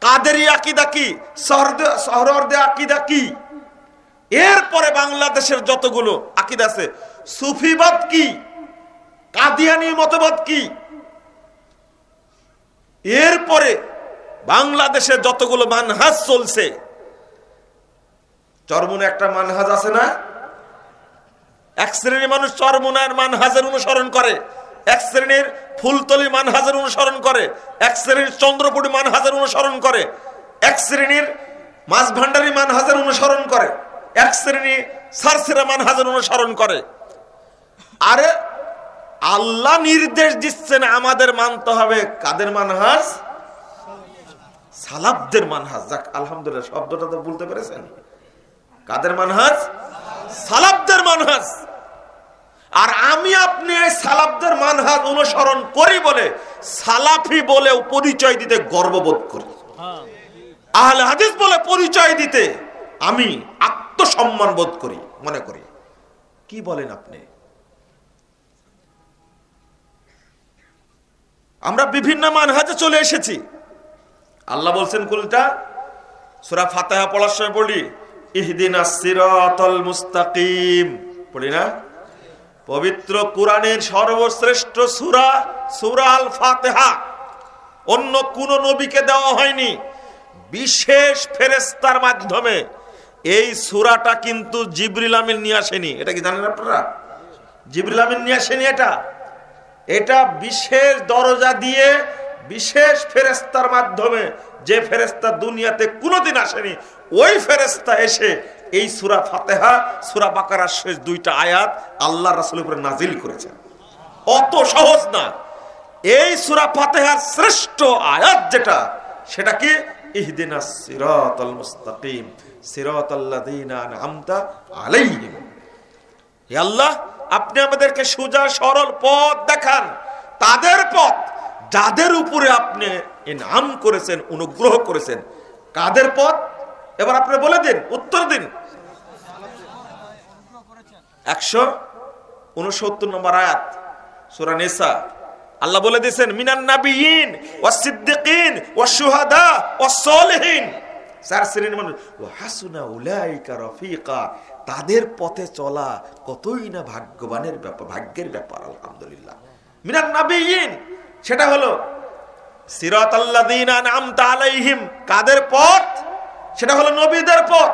কাদেরি আকীদা কি, সোহরাওয়ার্দী আকীদা কি। এরপরে বাংলাদেশের যতগুলো আকীদা আছে, সুফিবাদ কি, কাদিয়ানী মতবাদ কি, এরপরে বাংলাদেশে যতগুলো মানহাজ চলছে, চরমুনে একটা মানহাজ আছে না, এক শ্রেণীর মানুষ চরমুনার মানহাজের অনুসরণ করে, এক শ্রেণীর ফুলতলি মানহাজের অনুসরণ করে, এক শ্রেণীর চন্দ্রপুরি মানহাজের অনুসরণ করে, এক শ্রেণীর মাঝভান্ডারী মানহাজের অনুসরণ করে, এক শ্রেণী সারসিরা মানহাজের অনুসরণ করে। আরে আল্লাহ নির্দেশ দিচ্ছেন আমাদের মানতে হবে কাদের মানহাজ? সালাফদের মানহাজ। যাক আলহামদুলিল্লাহ, শব্দটা তো বলতে পেরেছেন। কাদের মানহাজ? সালাফদের মানহাজ। আর আমি আপনি এই সালাফদের মানহাজ অনুসরণ করি বলে সালাফি বলে পরিচয় দিতে গর্ববোধ করি, আহলে হাদিস বলে পরিচয় দিতে আমি আত্মসম্মান বোধ করি, মনে করি। কি বলেন আপনি? আমরা বিভিন্ন মানহাজে চলে এসেছি। আল্লাহ বলছেন কোনটা? সূরা ফাতিহা পড়ার সময় পড়ি ইহদিনাস সিরাতাল মুস্তাকিম, পড়ি না? পবিত্র কোরআনের সর্বশ্রেষ্ঠ সূরা সূরা আল ফাতিহা অন্য কোন নবীকে দেওয়া হয়নি। বিশেষ ফেরেশতার মাধ্যমে এই সূরাটা কিন্তু জিবরিল আমিন নিয়ে আসেনি। এটা কি জানেন আপনারা? জিবরিল আমিন নিয়ে আসেনি। এটা বিশেষ দরজা দিয়ে বিশেষ ফেরেশতার মাধ্যমে, যে ফেরেশতা দুনিয়াতে কোনোদিন আসেনি, ওই ফেরেশতা এসে এই সূরা ফাতিহা, সূরা বাকারার শেষ 2টা আয়াত আল্লাহর রাসূলের উপরে নাজিল করেছেন। অত সহজ না। এই সূরা ফাতিহার শ্রেষ্ঠ আয়াত যেটা, সেটা কি? ইহদিনাস সিরাতাল মুস্তাকিম সিরাতাল্লাযীনা আনআমতা আলাইহিম। হে আল্লাহ, আপনি আমাদেরকে সোজা সরল পথ দেখান, তাদের পথ যাদের উপরে আপনি ইনআম করেছেন, অনুগ্রহ করেছেন। কাদের পথ? এবার আপনি বলে দিন, উত্তর দিন। 69 নম্বর আয়াত সূরা নিসা। আল্লাহ বলে দিয়েছেন মিনান নাবিয়িন ওয়াস সিদ্দিকিন ওয়াস শুহাদা ওয়াস সলিহিন, চার শ্রেণীর মানুষ, ওয়া হাসুনা উলাইকা রাফিকা, তাদের পথে চলা কতই না ভাগ্যবানের ব্যাপার, ভাগ্যের ব্যাপার। আলহামদুলিল্লাহ। মিনান নাবিয়িন সেটা হলো সিরাতাল্লাযীনা আনআমতা আলাইহিম, কাদের পথ? সেটা হলো নবীদের পথ।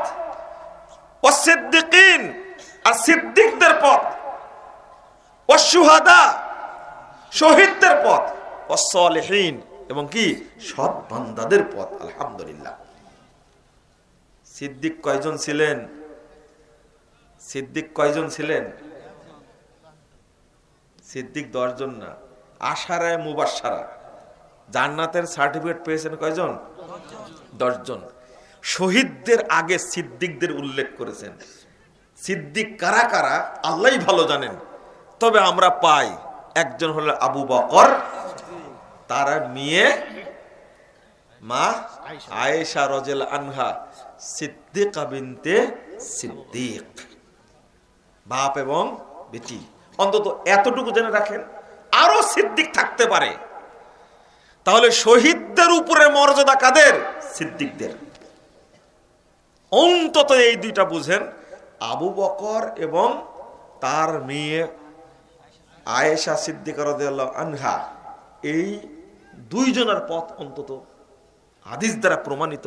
ওয়াস সিদ্দিকিন, আর সিদ্দিকদের পথ। ওয়াস শুহাদা, শহীদদের পথ। ওয়াস সলিহিন, এবং কি সৎ বান্দাদের পথ। আলহামদুলিল্লাহ। সিদ্দিক কয়জন ছিলেন? সিদ্দিক কয়জন ছিলেন? সিদ্দিক 10 জন না, আশারায়ে মুবাশশারা, জান্নাতের সার্টিফিকেট পেয়েছেন কয়জন? 10 জন। শহীদদের আগে সিদ্দিকদের উল্লেখ করেছেন। সিদ্দিক কারা কারা আল্লাহই ভালো জানেন, তবে আমরা পাই একজন হলো আবু বকর, তার মেয়ে মা আয়েশা রাদিয়াল্লাহু আনহা, সিদ্দিকা বিনতে সিদ্দিক, বাপ এবং বেটি। অন্তত এতটুকু জেনে রাখেন, আরো সিদ্দিক থাকতে পারে। তাহলে শহীদদের উপরে মর্যাদা কাদের? সিদ্দিকদের। অন্তত এই দুইটা বুঝেন, আবু বকর এবং তার মেয়ে আয়েশা সিদ্দিকা রাদিয়াল্লাহু আনহা, এই দুইজনের পথ অন্তত হাদিস দ্বারা প্রমাণিত।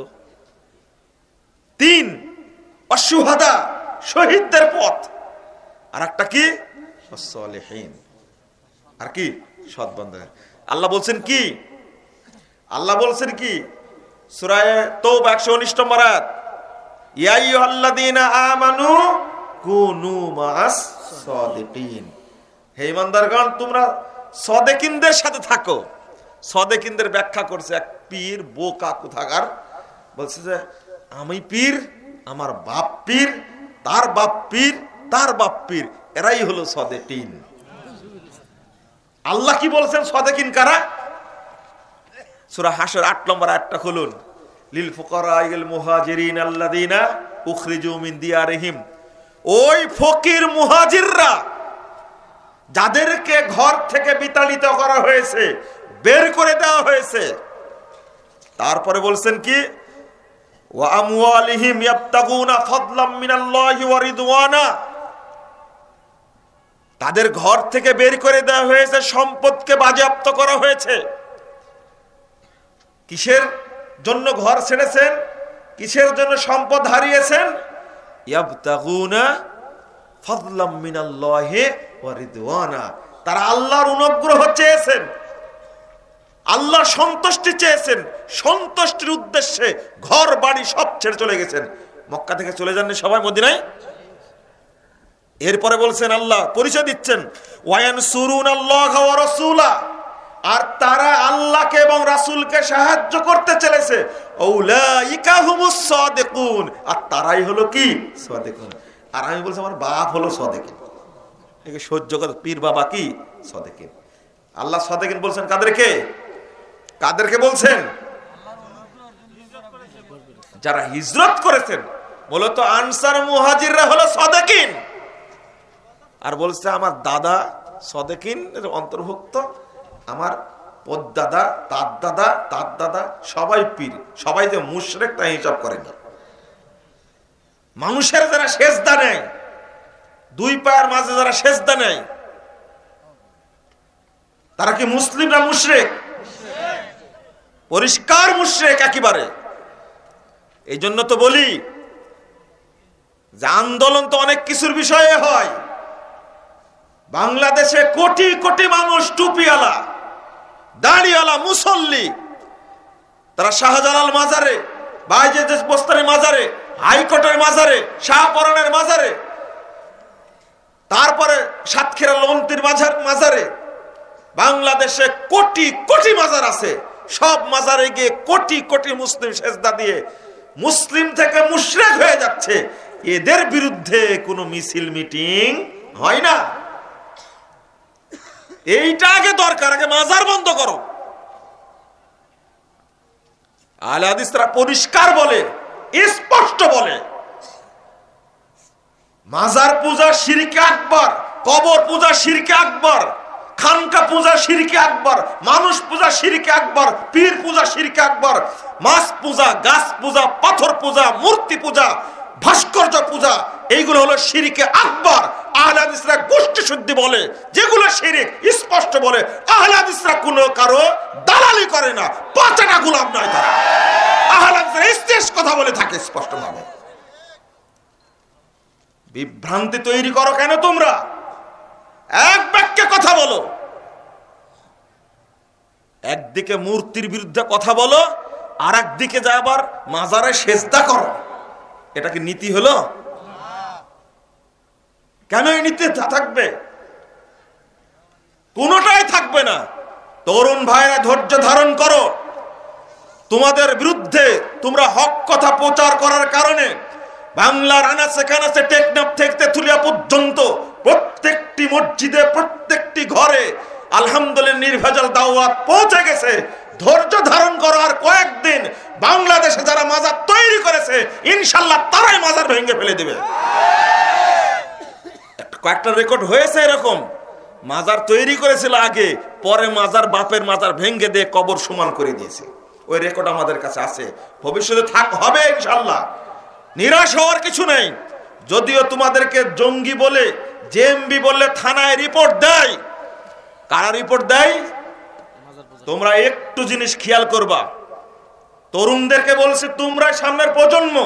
3 অশুহাদা, শহীদদের পথ। আর একটা কি? সলিহিন, আর কি সৎ বান্দা। আল্লাহ বলছেন কি? আল্লাহ বলছেন কি? সূরা তাওবা 119 নম্বর আয়াত, ইয়া আইয়ুহাল্লাযীনা আমানু কুনু মা'আস সাদিকিন, হে ঈমানদারগণ তোমরা সাদিকিনদের সাথে থাকো। সাদিকিনদের ব্যাখ্যা করছে এক পীর বোকা কোথাকার, বলছে যে আমি পীর, আমার বাপ পীর, তার বাপ পীর, তার বাপ পীর, এরাই হলো সাদিকিন। আল্লাহ কি বলছেন সাদিকিন কারা? সূরা হাশর 8 নম্বর আয়াতটা খুলুন। লিল ফুকারাইল মুহাজিরিন আল্লাযীনা উখরিজু মিন দিয়ারিহিম, ওই ফকির মুহাজিররা যাদেরকে ঘর থেকে বিতাড়িত করা হয়েছে, বের করে দেওয়া হয়েছে। তারপরে বলছেন কি? ওয়া আমওয়ালিহিম ইয়াবতাগুনা ফাদলাম মিনাল্লাহি ওয়া রিদওয়ানা, তাদের ঘর থেকে বের করে দেওয়া হয়েছে, সম্পদকে বাজেয়াপ্ত করা হয়েছে। কিসের জন্য ঘর ছেড়েছেন? কিসের জন্য সম্পদ হারিয়েছেন? ইয়াবতাগুনা ফাদলাম মিনাল্লাহি ওয়া রিদওয়ানা, তারা আল্লাহর অনুগ্রহ চেয়েছেন, আল্লাহর সন্তুষ্টি চেয়েছেন। সন্তুষ্টির উদ্দেশ্যে ঘর বাড়ি সব ছেড়ে চলে গেছেন। মক্কা থেকে চলে যাননি সবাই মদিনায়? এরপরে বলছেন, আল্লাহ পরিচয় দিচ্ছেন, ওয়ায়ানসুরুনাল্লাহ ওয়া রাসূলা, আর তারা আল্লাহকে এবং রাসূলকে সাহায্য করতে চলেছে। উলাইকা হুমুস সাদিকুন, আর তারাই হলো কি? সাদিকুন। আর আমি বলছি আমার বাপ হলো সাদিকিন, একে সহ্য করে। পীর বাবা কি? সাদিকিন। আল্লাহ সাদিকিন বলছেন কাদেরকে? কাদেরকে বলছেন? যারা হিজরত করেছেন। মূলত আনসার মুহাজিররা হলো সাদিকিন। আর বলছে আমার দাদা সাদিকিন এর অন্তর্ভুক্ত, আমার পদ্দাদা, তার দাদা, তার দাদা, সবাই পীর। সবাই যে মুশরিক তা হিসাব করেন না। মানুষের যারা সেজদা নেয়, দুই পায়ের মাঝে যারা সেজদা নেয়, তারা কি মুসলিম না মুশরিক? পরিষ্কার মুশরিক একেবারে। এই জন্য তো বলি যে আন্দোলন তো অনেক কিছুর বিষয়ে হয়। বাংলাদেশে কোটি কোটি মানুষ টুপিওয়ালা, দাড়িওয়ালা, মুসল্লি, তারা শাহজালাল মাজারে, বাইজিদ বোস্তানি মাজারে, হাইকোর্টের মাজারে, শাহপরানের মাজারে, তারপরে সাতক্ষীরা লন্তির মাজারে, বাংলাদেশে কোটি কোটি মাজার আছে। সব মাজারে গিয়ে কোটি কোটি মুসলিম সেজদা দিয়ে মুসলিম থেকে মুশরিক হয়ে যাচ্ছে। এদের বিরুদ্ধে কোনো মিছিল মিটিং হয় না। এইটা আগে দরকার, আগে মাজার বন্ধ করো। আহলে হাদিসরা পরিষ্কার বলে, স্পষ্ট বলে, মাজার পূজা শিরকে আকবার, কবর পূজা শিরকে আকবার, খানকা পূজা শিরকে আকবার, মানুষ পূজা শিরকে আকবার, পীর পূজা শিরকে আকবার, মাছ পূজা, গাছ পূজা, পাথর পূজা, মূর্তি পূজা, ভাস্কর্য পূজা, এইগুলো হলো শিরকে আকবার। আহলে হাদিসরা গোষ্ঠী শুদ্ধি বলে যেগুলো শিরক, স্পষ্ট বলে আহলে হাদিসরা কোনো কারো দালালি করে না, পাঁচাটা গোলাম নয় তারা। আহলে হাদিসরা স্টেজ কথা বলে থাকে স্পষ্টভাবে। বিভ্রান্তি তৈরি করো কেন তোমরা? এক বাক্যে কথা বলো, একদিকে মূর্তির বিরুদ্ধে কথা বলো, আর একদিকে যা আবার মাজারে সেজদা করো। এটা কি নীতি হলো? কেন এই নীতি থাকবে? কোনটাই থাকবে না। তরুণ ভাইরা ধৈর্য ধারণ করো। তোমাদের বিরুদ্ধে তোমরা হক কথা প্রচার করার কারণে বাংলার আনাচে কানাচে টেকনাফ থেকে তেঁতুলিয়া পর্যন্ত প্রত্যেকটি মসজিদে, প্রত্যেকটি ঘরে আলহামদুলিল্লাহ নির্ভেজাল দাওয়াত পৌঁছে গেছে। ধৈর্য ধারণ করো, আর কয়েকদিন বাংলাদেশে যারা মাজার তৈরি করেছে ইনশাল্লাহ তারাই মাজার ভেঙে ফেলে দেবে। কয়েকটা রেকর্ড হয়েছে এরকম, মাজার তৈরি করেছিল আগে, পরে মাজার বাপের মাজার ভেঙে দিয়ে কবর সমান করে দিয়েছে। ওই রেকর্ড আমাদের কাছে আছে, ভবিষ্যতে হবে ইনশাল্লাহ। নিরাশ হওয়ার কিছু নেই। যদিও তোমাদেরকে জঙ্গি বলে, জেএমবি বললে থানায় রিপোর্ট দেয়। কারা রিপোর্ট দেয়? তোমরা একটু জিনিস খেয়াল করবা। তরুণদেরকে বলছে তোমরা সামনের প্রজন্ম,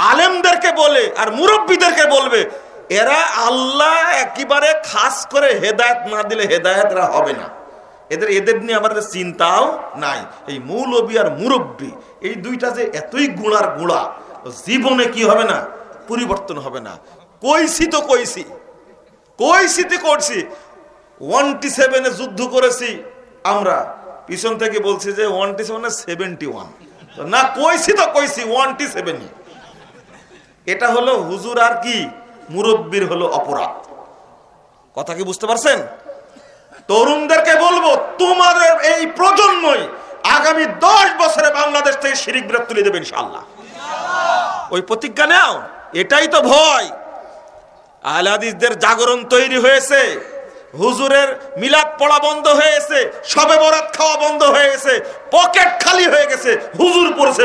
আলেমদেরকে বলে আর মুরব্বীদেরকে বলবে এরা আল্লাহ একেবারে খাস করে হেদায়েত না দিলে হেদায়েতরা হবে না। এদের নিয়ে আমাদের চিন্তাও নাই। এই মৌলবী আর মুরব্বী এই দুইটা যে এতই গুণার গুণা, জীবনে কি হবে না, পরিবর্তন হবে না। কইছি তো কইছি করছি। 127 যুদ্ধ করেছি আমরা, পিছন থেকে বলছি যে 127 71 না, কইছি তো কইছি 127। এটা হলো হুজুর আর কি মুরব্বীর হলো অপরাধ। কথা কি বুঝতে পারছেন? তরুণদেরকে বলবো তোমাদের এই প্রজন্মই আগামী 10 বছরে বাংলাদেশ থেকে শিরক বিরোধ তুলে দেবে ইনশাআল্লাহ। ওই প্রতিজ্ঞা নাও। এটাই তো ভয়। আহলে হাদিসদের জাগরণ তৈরি হয়েছে, হুজুরের মিলাদ পড়া বন্ধ হয়েছে, শবে বরাত খাওয়া বন্ধ হয়ে গেছে, পকেট খালি হয়ে গেছে, হুজুর পড়ছে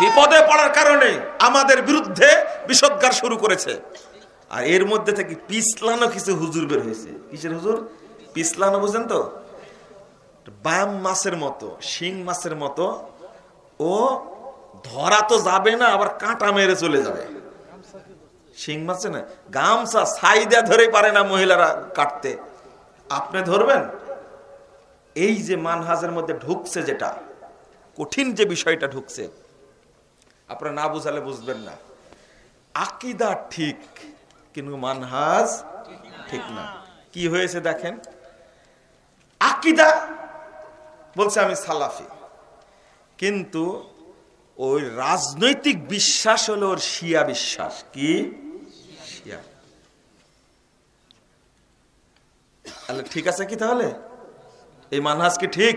বিপদে পড়ার কারণে আমাদের বিরুদ্ধে বিষোদ্গার শুরু করেছে। আর এর মধ্যে থেকে পিছলানো কিছু হুজুর বের হয়েছে। কিসের হুজুর? পিছলানো বুঝেন তো? বাম মাছের মতো, শিং মাছের মতো, ও ধরা তো যাবে না, আবার কাঁটা মেরে চলে যাবে। শিং মাছে না, গামছা ছাইদা ধরে পারে না মহিলারা কাটতে, আপনি ধরবেন? এই যে মানহাজের মধ্যে ঢুকছে, যেটা কঠিন যে বিষয়টা ঢুকছে, আপনারা না বুঝালে বুঝবেন না। আকীদা ঠিক কিন্তু মানহাজ ঠিক না। কি হয়েছে দেখেন, আকীদা বলছে আমি সালাফি, কিন্তু ওই রাজনৈতিক বিশ্বাস হলো ওর শিয়া বিশ্বাস। কি শিয়া? তাহলে ঠিক আছে কি? তাহলে এই মানহাজ কি ঠিক?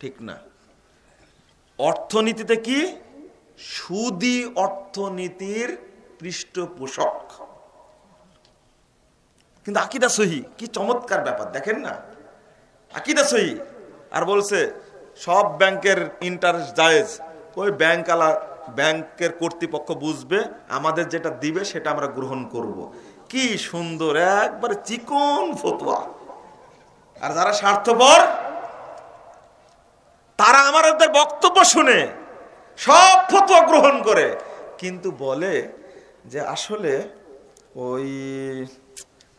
ঠিক না। অর্থনীতিতে কি? সুদী অর্থনীতির পৃষ্ঠপোষক, কিন্তু আকীদা সহি। কি চমৎকার ব্যাপার দেখেন না, আকীদা সহি। আর বলছে সব ব্যাংকের ইন্টারেস্ট জায়েজ। ওই ব্যাংকের কর্তৃপক্ষ বুঝবে, আমাদের যেটা দিবে সেটা আমরা গ্রহণ করব। কি সুন্দর একবারে চিকন ফতোয়া। আর যারা স্বার্থপর তারা আমাদের বক্তব্য শুনে সব ফতোয়া গ্রহণ করে, কিন্তু বলে যে আসলে ওই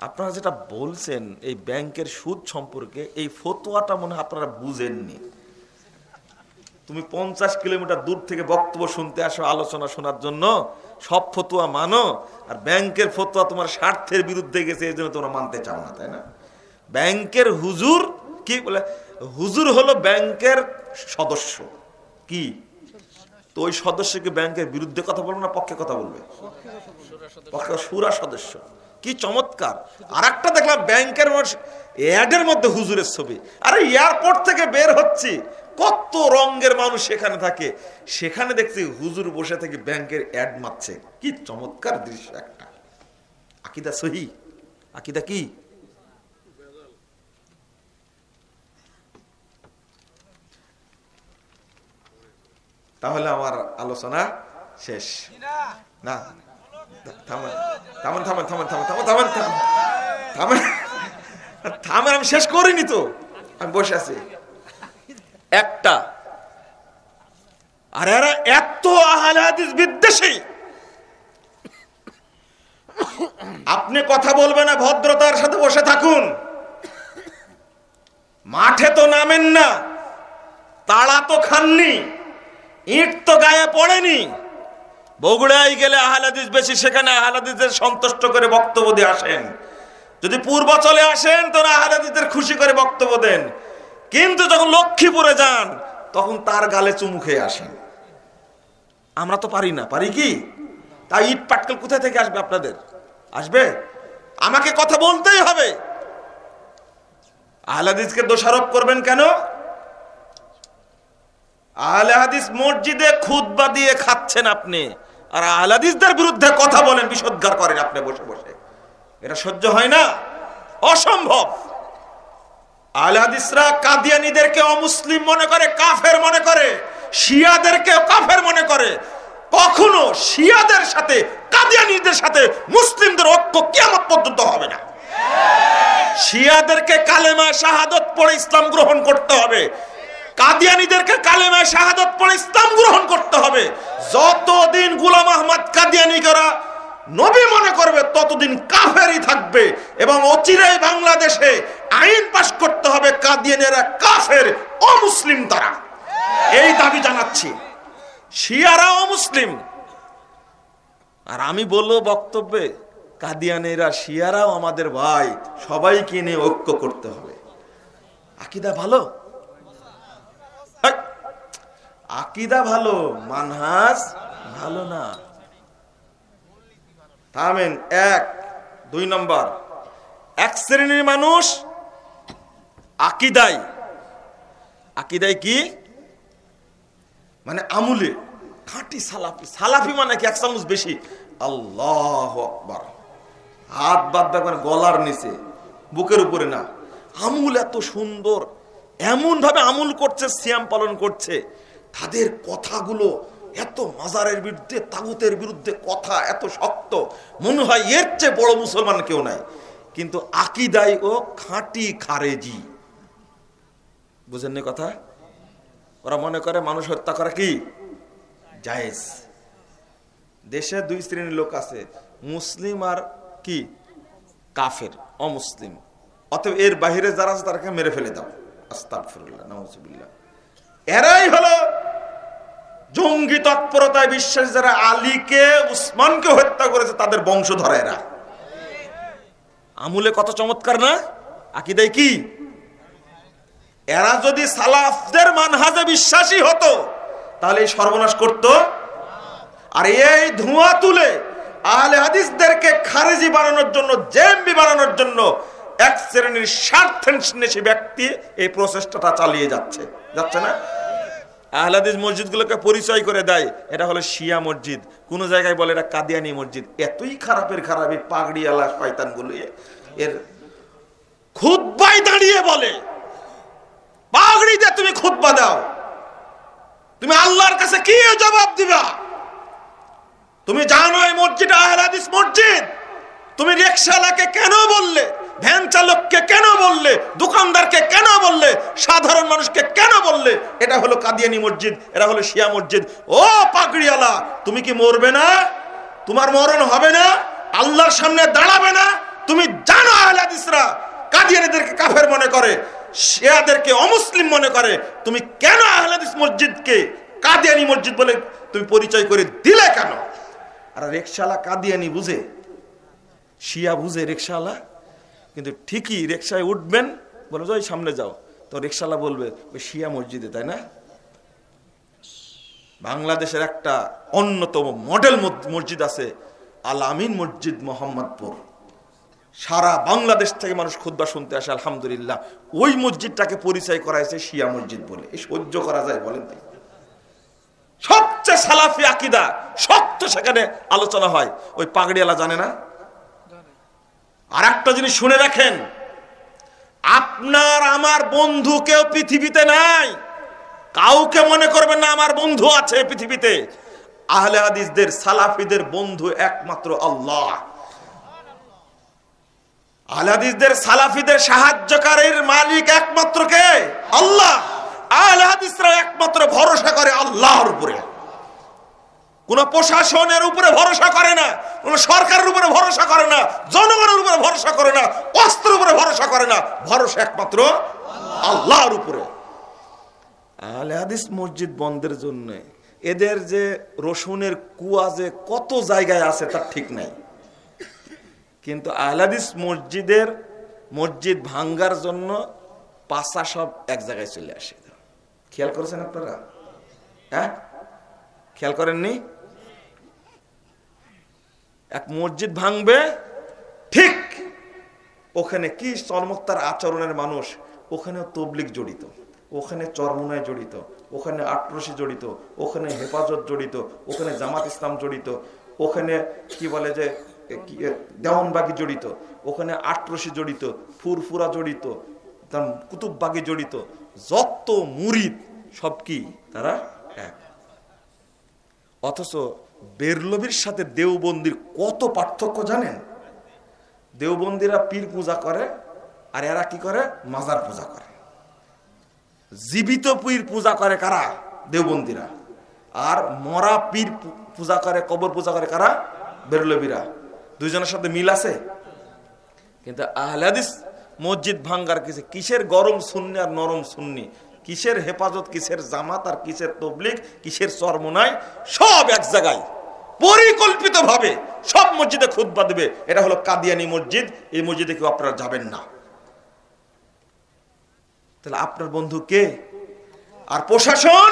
আপনারা যেটা বলছেন এই ব্যাংকের সুদ সম্পর্কে, এই ফতোয়াটা মনে হয় আপনারা বুঝেননি। তুমি 50 কিলোমিটার দূর থেকে বক্তব্য শুনতে আসো, আলোচনা শোনার জন্য, সব ফতোয়া মানো, আর ব্যাংকের ফতোয়া তোমার স্বার্থের বিরুদ্ধে গেছে, এই জন্য তোমরা মানতে চাও না, তাই না? ব্যাংকের হুজুর কি বলে? হুজুর হলো ব্যাংকের সদস্য। কি তো ওই সদস্যকে ব্যাংকের বিরুদ্ধে কথা বলবে না পক্ষে কথা বলবে? শুরা সদস্য। কি চমৎকার। আর একটা দেখলাম ব্যাংকের অ্যাডের মধ্যে হুজুরের ছবি। আরে এয়ারপোর্ট থেকে বের হচ্ছে, কত রঙের মানুষ সেখানে থাকে, সেখানে দেখছি হুজুর বসে থেকে ব্যাংকের অ্যাড মারছে। কি চমৎকার দৃশ্য একটা। আকীদা সহি? আকীদা কি? তাহলে আমার আলোচনা শেষ না। থামেন থামেন থামেন থামেন থামেন থামেন থামেন থামেন, আমি শেষ করিনি তো, আমি বসে আছি। একটা আর এরা এত আহলে হাদিস বিদ্বেষী, আপনি কথা বলবেন না, ভদ্রতার সাথে বসে থাকুন। মাঠে তো নামেন না, তাড়া তো খাননি, ইট তো গায়ে পড়েনি। বগুড়ায় গেলে আহলে হাদিস বেশি, সেখানে আহলে হাদিসদের সন্তুষ্ট করে বক্তব্য দিয়ে আসেন। যদি পূর্বাচলে আসেন তো আহলে হাদিসদের খুশি করে বক্তব্য দেন, কিন্তু যখন লক্ষ্মীপুরে যান তখন তার গালে চুমু খেয়ে আসেন। আমরা তো পারি না, পারি কি? তাই ইট পাটকেল কোথা থেকে আসবে আপনাদের? আসবে? আমাকে কথা বলতেই হবে। আহলে হাদিসকে দোষারোপ করবেন কেন? আহলে হাদিস মসজিদে খুতবা দিয়ে খাচ্ছেন আপনি, আর আহলে হাদিসদের বিরুদ্ধে কথা বলেন, বিষোদ্গার করেন আপনি বসে বসে। এটা সহ্য হয় না, অসম্ভব। আহলে হাদিসরা কাদিয়ানীদেরকে অমুসলিম মনে করে, কাফের মনে করে, শিয়াদেরকে কাফের মনে করে। কখনো শিয়াদের সাথে কাদিয়ানীদের সাথে মুসলিমদের ঐক্য কিয়ামত পর্যন্ত হবে না। শিয়াদেরকে কালেমা শাহাদাত পড়ে ইসলাম গ্রহণ করতে হবে, কাদিয়ানীদেরকে কালেমা শাহাদাত পড়ে ইসলাম গ্রহণ করতে হবে। যতদিন গোলাম আহমদ কাদিয়ানী করা নবী মনে করবে ততদিন কাফেরই থাকবে, এবং অচিরেই বাংলাদেশে আইন পাশ করতে হবে কাদিয়ানীরা কাফের, অমুসলিম তারা। এই দাবি জানাচ্ছি। শিয়ারা অমুসলিম, আর আমি বলবো বক্তব্যে কাদিয়ানীরা শিয়ারাও আমাদের ভাই, সবাইকে নিয়ে ঐক্য করতে হবে। আকীদা ভালো, আকীদা ভালো, মানহাজ ভালো না। থামেন। এক, দুই নম্বর, এক শ্রেণীর মানুষ আকীদায়, আকীদায় কি মানে আমুলে খাঁটি সালাফি। সালাফি মানে কি? এক চামচ বেশি, আল্লাহু আকবার, হাত বাদ দেখবেন গলার নিচে, বুকের উপরে না। আমুল এত সুন্দর, এমন ভাবে আমুল করছে, সিয়াম পালন করছে, তাদের কথাগুলো এত মাজারের বিরুদ্ধে, তাগুতের বিরুদ্ধে কথা এত শক্ত, মনে হয় এর চেয়ে বড় মুসলমান কেউ নাই। কিন্তু আকীদায় ও খাঁটি খারেজি। বুঝেননি কথা? ওরা মনে করে মানুষ হত্যা করা কি জায়েজ। দেশে দুই শ্রেণীর লোক আছে, মুসলিম আর কি কাফের, অমুসলিম। অতএব এর বাহিরে যারা আছে তারাকে মেরে ফেলে দাও। আস্তাগফিরুল্লাহ, নাউযুবিল্লাহ। এরাই হলো জঙ্গি তৎপরতায় বিশ্বাস, যারা আলীকে উসমানকে হত্যা করেছে তাদের বংশধর এরা। আমুলে কত চমৎকার না? আকীদায় কি? এরা যদি সালাফদের মানহাজে বিশ্বাসী হতো তাহলে এই সর্বনাশ করত। আর এই ধোঁয়া তুলে আহলে হাদিসদেরকে খারেজি বানানোর জন্য, জেএমবি বানানোর জন্য এক শ্রেণীর স্বার্থান্বেষী ব্যক্তি এই প্রচেষ্টাটা চালিয়ে যাচ্ছে, যাচ্ছে না? আহলে হাদিস মসজিদগুলোকে পরিচয় করে দেয় এটা হলো শিয়া মসজিদ, কোন জায়গায় বলে এটা কাদিয়ানি মসজিদ। এতই খারাপের খারাপ এই পাগড়িওয়ালা শয়তানগুলো এর খুতবায় দাঁড়িয়ে বলে, পাগড়ি দিয়ে তুমি খুতবা দাও, তুমি আল্লাহর কাছে কি জবাব দিবা? তুমি জানো এই মসজিদ আহলে হাদিস মসজিদ, তুমি রিকশাওয়ালাকে কেন বললে, ভ্যান চালককে কেন বললে, দোকানদারকে কেন বললে, সাধারণ মানুষকে কেন বললে এটা হলো কাদিয়ানি মসজিদ, এটা হলো শিয়া মসজিদ? ও পাগড়িওয়ালা, তুমি কি মরবে না? তোমার মরণ হবে না? আল্লাহর সামনে দাঁড়াবে না? তুমি জানো আহলে হাদিসরা কাদিয়ানীদেরকে কাফের মনে করে, শিয়াদেরকে অমুসলিম মনে করে, তুমি কেন আহলে হাদিস মসজিদকে কাদিয়ানি মসজিদ বলে তুমি পরিচয় করে দিলে কেন? আর রিকশাওয়ালা কাদিয়ানি বুঝে, শিয়া বুঝে রিকশাওয়ালা, কিন্তু ঠিকই রিকশায় উঠবেন, বলে ওই সামনে যাও, তো রিকশাওয়ালা বলবে ওই শিয়া মসজিদে, তাই না? বাংলাদেশের একটা অন্যতম মডেল মসজিদ আছে, আল আমিন মসজিদ, মোহাম্মদপুর। সারা বাংলাদেশ থেকে মানুষ খুতবা শুনতে আসে, আলহামদুলিল্লাহ। ওই মসজিদটাকে পরিচয় করাইছে শিয়া মসজিদ বলে। এই সহ্য করা যায় বলেন? সবচেয়ে সালাফি আকীদা শক্ত সেখানে আলোচনা হয়। ওই পাগড়িওয়ালা জানে না? আর একটা জিনিস শুনে রাখেন, আপনার আমার বন্ধু কেউ পৃথিবীতে নাই। কাউকে মনে করবেন না আমার বন্ধু আছে পৃথিবীতে। আহলে হাদিসদের, সালাফিদের বন্ধু একমাত্র আল্লাহ। আহলে হাদিসদের, সালাফিদের সাহায্যকারীর মালিক একমাত্র কে? আল্লাহ। আহলে হাদিসরা একমাত্র ভরসা করে আল্লাহর উপরে। কোন প্রশাসনের উপরে ভরসা করে না, কোন সরকারের উপরে ভরসা করে না, জনগণের উপরে ভরসা করে না, অস্ত্রের উপরে ভরসা করে না, ভরসা একমাত্র আল্লাহর উপরে। আহলে হাদিস মসজিদ বন্ধের জন্য এদের যে রসুনের কুয়া যে কত জায়গায় আছে তার ঠিক নাই, কিন্তু আহলে হাদিস মসজিদ ভাঙ্গার জন্য পাশা সব এক জায়গায় চলে আসে। খেয়াল করেছেন আপনারা? হ্যাঁ, খেয়াল করেননি? এক মসজিদ ভাঙবে, ঠিক ওখানে কি চরমোক্তার আচরণের মানুষ, ওখানে তবলিগ জড়িত, ওখানে চরমোনায় জড়িত, ওখানে আটরশি জড়িত, ওখানে হেফাজত জড়িত, ওখানে জামাত ইসলাম জড়িত, ওখানে কি বলে যে দেওয়ানবাগি জড়িত, ওখানে আটরশি জড়িত, ফুরফুরা জড়িত, কুতুববাগি জড়িত, যত মুরিদ সব কি তারা এক। অথচ বেরলভির সাথে দেওবন্দির কত পার্থক্য জানেন? দেওবন্দিরা পীর পূজা করে আর এরা কি করে? মাজার পূজা করে। জীবিত পীর পূজা করে কারা? দেওবন্দিরা। আর মরা পীর পূজা করে, কবর পূজা করে কারা? বেরলভিরা। দুইজনের সাথে মিল আছে। কিন্তু আহলে হাদিস মসজিদ ভাঙ্গার কিসের গরম সুন্নি আর নরম সুন্নি, কিসের হেফাজত, কিসের জামাত আর কিসের তবলিগ, কিসের চরমোনাই, সব এক জায়গায় পরিকল্পিত ভাবে সব মসজিদে খুতবা দেবে। এটা হলো কাদিয়ানি মসজিদ। এই মসজিদে কেউ আপনারা যাবেন না। তাহলে আপনার বন্ধু কে? আর প্রশাসন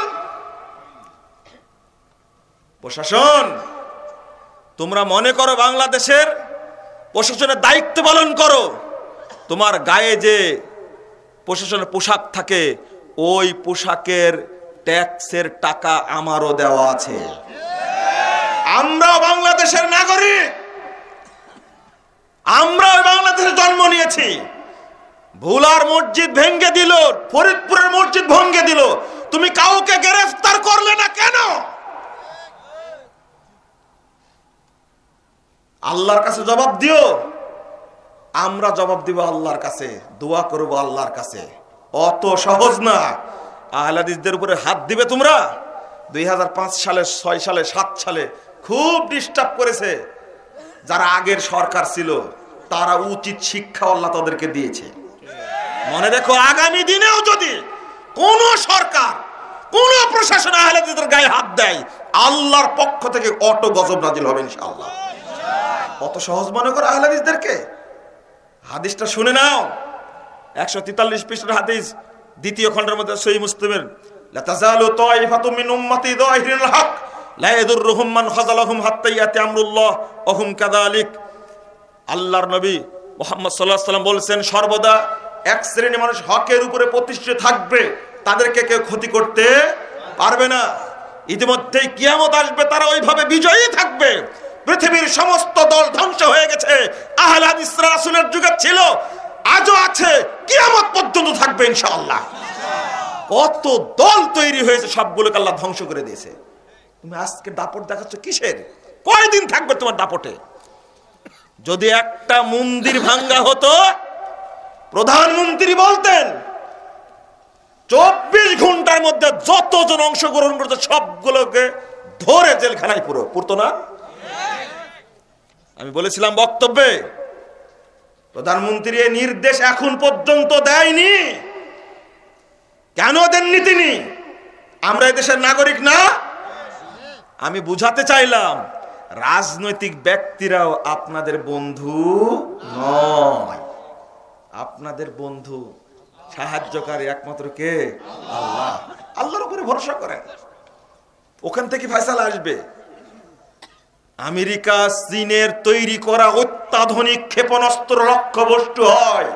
তোমরা মনে করো বাংলাদেশের প্রশাসনের দায়িত্ব পালন করো, তোমার গায়ে যে প্রশাসনের পোশাক থাকে ওই পোশাকের ট্যাক্সের টাকা আমারও দেওয়া আছে। আমরা বাংলাদেশের নাগরিক, আমরা বাংলাদেশে জন্ম নিয়েছি। ভোলার মসজিদ ভেঙ্গে দিল, ফরিদপুরের মসজিদ ভেঙ্গে দিল, তুমি কাউকে গ্রেফতার করলে না কেন? আল্লাহর কাছে জবাব দিও। আমরা জবাব দিব আল্লাহর কাছে, দোয়া করব আল্লাহর কাছে। অত সহজ না। আহলে হাদিসদের উপরে হাত দিবে তোমরা? 2005 সালে, 6 সালে, 7 সালে খুব ডিস্টার্ব করেছে যারা আগের সরকার ছিল, তারা উচিত শিক্ষা আল্লাহ তাদেরকে দিয়েছে। মনে রেখো, আগামী দিনেও যদি কোন সরকার, কোন প্রশাসন আহলে হাদিসদের গায়ে হাত দেয়, আল্লাহর পক্ষ থেকে অটো গজব নাজিল হবে ইনশাআল্লাহ। অত সহজ মনে করো আহলে হাদিসদেরকে? হাদিসটা শুনে নাও, 143 পৃষ্ঠার হাদিস, দ্বিতীয় খণ্ডের মধ্যে সহিহ মুসলিমের, লা তাযালু তায়ফাতুম মিন উম্মতি যাহিরিল হক লা ইয়াদুররুহুম মান খাযালাহুম হাত্তা ইয়াতি আমরুল্লাহ ওয়া হুম কাযালিক। আল্লাহর নবী মুহাম্মদ সাল্লাল্লাহু আলাইহি ওয়াসাল্লাম বলেছেন, সর্বদা এক শ্রেণী মানুষ হকের উপরে প্রতিষ্ঠিত থাকবে, তাদেরকে কেউ ক্ষতি করতে পারবে না। ইতিমধ্যেই কিয়ামত আসবে, তারা ওইভাবে বিজয়ী থাকবে। পৃথিবীর সমস্ত দল ধ্বংস হয়ে গেছে, আহলে হাদিসরা রাসূলের যুগে ছিল, আজও আছে, কিয়ামত পর্যন্ত থাকবে ইনশাআল্লাহ। কত দল তৈরি হয়েছে, সবগুলোকে আল্লাহ ধ্বংস করে দিয়েছে। তুমি আজকে দাপট দেখাচ্ছ কিসের? কয়দিন থাকবে তোমার দাপটে? যদি একটা মন্দির ভাঙ্গা হতো, প্রধানমন্ত্রী বলতেন 24 ঘন্টার মধ্যে যতজন অংশগ্রহণ করতো সবগুলোকে ধরে জেলখানায় পুরতো না? আমি বলেছিলাম বক্তব্যে, প্রধানমন্ত্রী এই নির্দেশ এখন পর্যন্ত দেয়নি। কেন দেননি তিনি? আমরা এই দেশের নাগরিক না? আমি বুঝাতে চাইলাম, রাজনৈতিক ব্যক্তিরাও আপনাদের বন্ধু নয়। আপনাদের বন্ধু, সাহায্যকারী একমাত্র কে? আল্লাহ। আল্লাহর উপরে ভরসা করেন, ওখান থেকে ফয়সালা আসবে। আমেরিকা, চীনের তৈরি করা অত্যাধুনিক ক্ষেপণাস্ত্র লক্ষ্যবস্তু হয়,